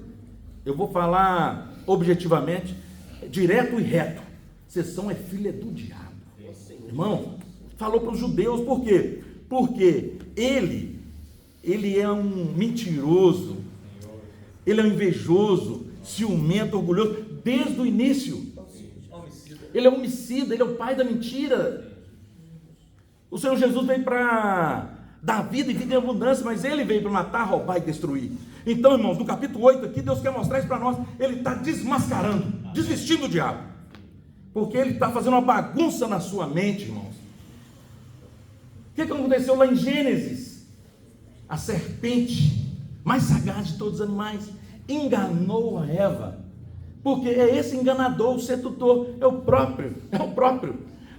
Eu vou falar objetivamente, direto e reto. Vocês são filha do diabo. Irmão, falou para os judeus, por quê? Porque ele é um mentiroso, ele é um invejoso, ciumento, orgulhoso, desde o início. Ele é homicida, ele é o pai da mentira. O Senhor Jesus veio para dar vida e vida em abundância, mas ele veio para matar, roubar e destruir. Então, irmãos, no capítulo 8 aqui, Deus quer mostrar isso para nós. Ele está desmascarando, desvestindo o diabo, porque ele está fazendo uma bagunça na sua mente, irmãos. O que aconteceu lá em Gênesis? a serpente, mais sagaz de todos os animais, enganou a Eva, porque é esse enganador, o sedutor, é o próprio.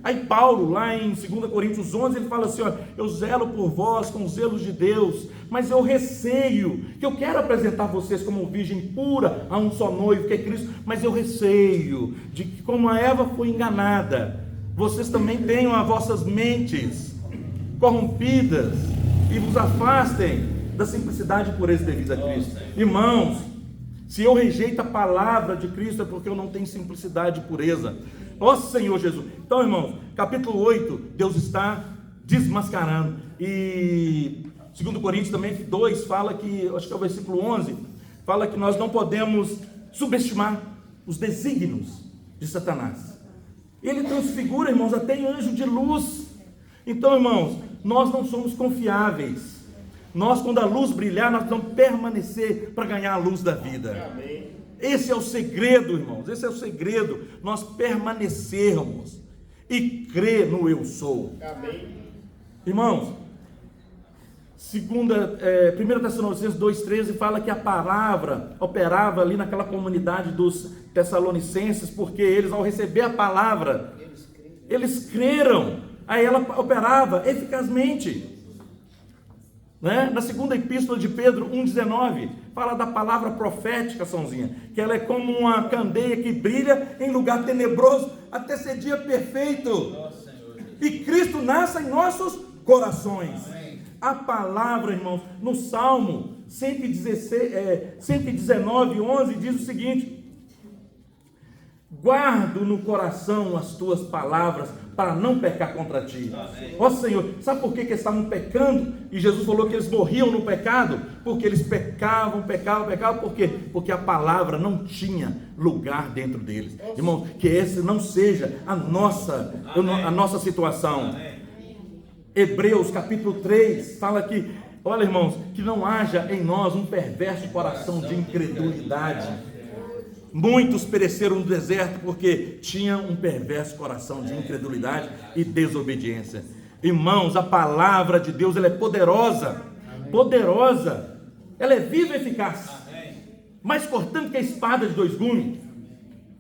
Aí Paulo, lá em 2 Coríntios 11, ele fala assim, ó, eu zelo por vós com os zelos de Deus, mas eu receio, que eu quero apresentar vocês como virgem pura a um só noivo, que é Cristo, mas eu receio de que como a Eva foi enganada, vocês também tenham as vossas mentes corrompidas e vos afastem da simplicidade e pureza devida a Cristo. Irmãos, se eu rejeito a palavra de Cristo é porque eu não tenho simplicidade e pureza. Ó Senhor Jesus. Então, irmãos, capítulo 8, Deus está desmascarando. E 2 Coríntios também 2 fala que, acho que é o versículo 11, fala que nós não podemos subestimar os desígnios de Satanás. Ele transfigura, irmãos, até em anjo de luz. Então, irmãos, nós não somos confiáveis. Nós, quando a luz brilhar, nós vamos permanecer para ganhar a luz da vida. Amém. Esse é o segredo, irmãos, esse é o segredo, nós permanecermos e crer no eu sou. Amém. Irmãos, 1 Tessalonicenses 2,13 fala que a palavra operava ali naquela comunidade dos Tessalonicenses, porque eles, ao receber a palavra, eles creram, aí ela operava eficazmente. Né? Na segunda epístola de Pedro 1,19 fala da palavra profética, Sãozinha, que ela é como uma candeia que brilha em lugar tenebroso até ser dia perfeito. E Cristo nasce em nossos corações. A palavra, irmãos, no Salmo 119:11 diz o seguinte: guardo no coração as tuas palavras para não pecar contra ti. Ó Senhor, sabe por que eles estavam pecando? E Jesus falou que eles morriam no pecado, porque eles pecavam, por quê? Porque a palavra não tinha lugar dentro deles. Irmão, que esse não seja a nossa situação. Hebreus capítulo 3 fala que, olha irmãos, que não haja em nós um perverso coração de incredulidade. Muitos pereceram no deserto porque tinham um perverso coração de incredulidade e desobediência. Irmãos, a palavra de Deus, ela é poderosa, poderosa, ela é viva e eficaz, mais cortante que a espada de 2 gumes.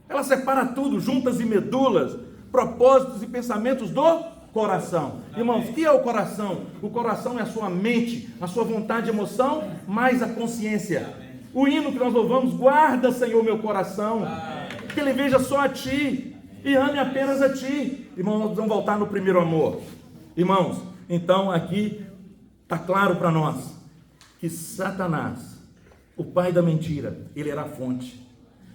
Ela separa tudo, juntas e medulas, propósitos e pensamentos do coração. Irmãos, o que é o coração? O coração é a sua mente, a sua vontade e emoção, mais a consciência. O hino que nós louvamos, guarda, Senhor, meu coração, que ele veja só a Ti e ame apenas a Ti. Irmãos, nós vamos voltar no primeiro amor. Irmãos, então aqui está claro para nós que Satanás, o pai da mentira, ele era a fonte.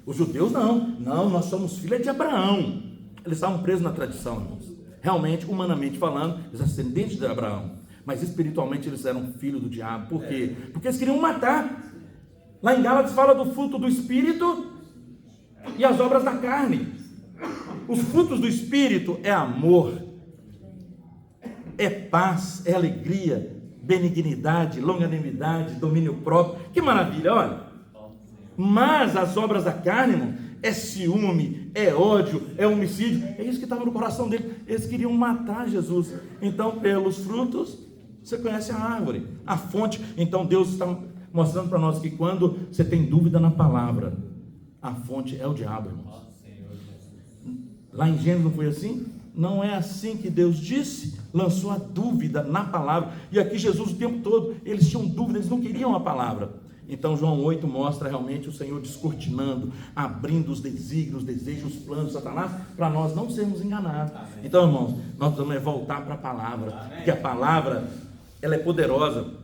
Os judeus não, nós somos filhos de Abraão. Eles estavam presos na tradição, irmãos. Realmente, humanamente falando, eles eram descendentes de Abraão, mas espiritualmente eles eram filhos do diabo. Por quê? Porque eles queriam matar. Lá em Gálatas fala do fruto do Espírito e as obras da carne. Os frutos do Espírito é amor, é paz, é alegria, benignidade, longanimidade, domínio próprio. Que maravilha, olha. Mas as obras da carne, irmão, é ciúme, é ódio, é homicídio. É isso que estava no coração deles. Eles queriam matar Jesus. Então, pelos frutos, você conhece a árvore, a fonte. Então, Deus está mostrando para nós que quando você tem dúvida na palavra, a fonte é o diabo, irmãos. Lá em Gênesis não foi assim? Não é assim que Deus disse? Lançou a dúvida na palavra. E aqui Jesus o tempo todo, eles tinham dúvida, eles não queriam a palavra. Então João 8 mostra realmente o Senhor descortinando, abrindo os desígnios, os desejos, os planos de Satanás, para nós não sermos enganados. Amém. Então, irmãos, nós vamos voltar para a palavra, porque a palavra, ela é poderosa.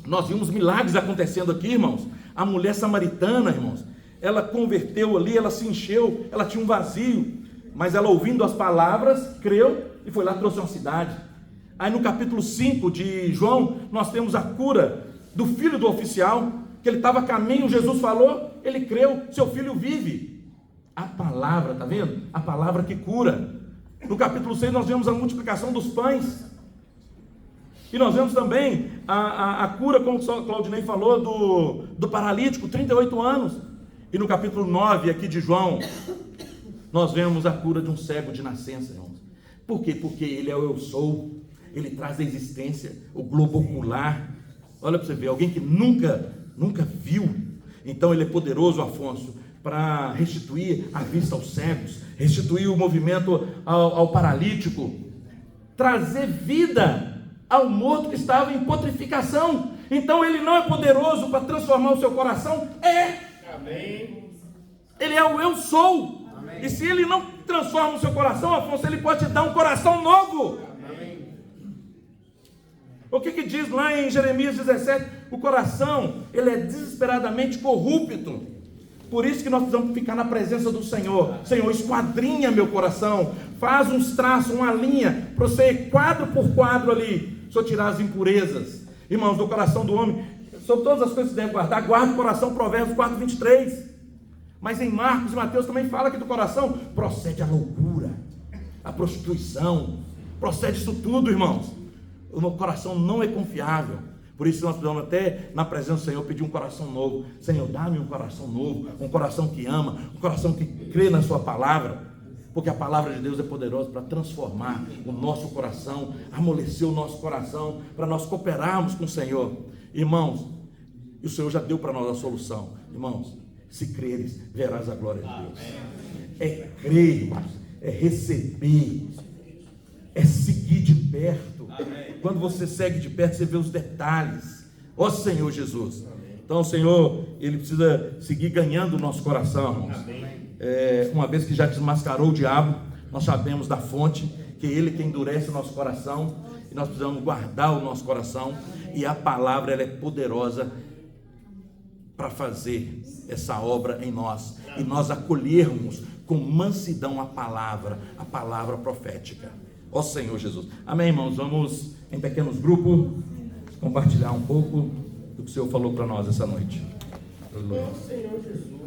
Nós vimos milagres acontecendo aqui, irmãos. A mulher samaritana, irmãos, ela converteu ali, ela se encheu, ela tinha um vazio, mas ela ouvindo as palavras, creu e foi lá, trouxe uma cidade. Aí no capítulo 5 de João, nós temos a cura do filho do oficial, que ele estava a caminho, Jesus falou, ele creu, seu filho vive. A palavra, está vendo? A palavra que cura. No capítulo 6 nós vemos a multiplicação dos pães. E nós vemos também a cura, como o Claudinei falou, do paralítico, 38 anos. E no capítulo 9 aqui de João, nós vemos a cura de um cego de nascença, irmãos. Por quê? Porque ele é o eu sou, ele traz a existência, o globo ocular. Olha para você ver, alguém que nunca viu. Então ele é poderoso, Afonso, para restituir a vista aos cegos, restituir o movimento ao paralítico, trazer vida ao morto que estava em putrificação. Então ele não é poderoso para transformar o seu coração? Amém. Ele é o eu sou. Amém. E se ele não transforma o seu coração, Afonso, ele pode te dar um coração novo. Amém. O que diz lá em Jeremias 17? O coração, ele é desesperadamente corrupto. Por isso que nós precisamos ficar na presença do Senhor. Senhor, esquadrinha meu coração, faz uns traços, uma linha, para você, quadro por quadro ali, só tirar as impurezas. Irmãos, do coração do homem, sobre todas as coisas que deve guardar, guarda o coração, Provérbios 4:23. Mas em Marcos e Mateus também fala que do coração procede a loucura, a prostituição, procede isso tudo, irmãos. O meu coração não é confiável. Por isso nós precisamos até na presença do Senhor pedir um coração novo. Senhor, dá-me um coração novo, um coração que ama, um coração que crê na sua palavra, porque a palavra de Deus é poderosa para transformar o nosso coração, amolecer o nosso coração, para nós cooperarmos com o Senhor. Irmãos, e o Senhor já deu para nós a solução. Irmãos, se creres, verás a glória de Deus. É crer, irmãos, é receber, é seguir de perto. Quando você segue de perto, você vê os detalhes. Ó Senhor Jesus. Então o Senhor, Ele precisa seguir ganhando o nosso coração, irmãos. Uma vez que já desmascarou o diabo, nós sabemos da fonte, que é Ele que endurece o nosso coração, e nós precisamos guardar o nosso coração, e a palavra, ela é poderosa para fazer essa obra em nós, e nós acolhermos com mansidão a palavra profética. Ó Senhor Jesus. Amém, irmãos? Vamos em pequenos grupos compartilhar um pouco do que o Senhor falou para nós essa noite. Ó Senhor Jesus.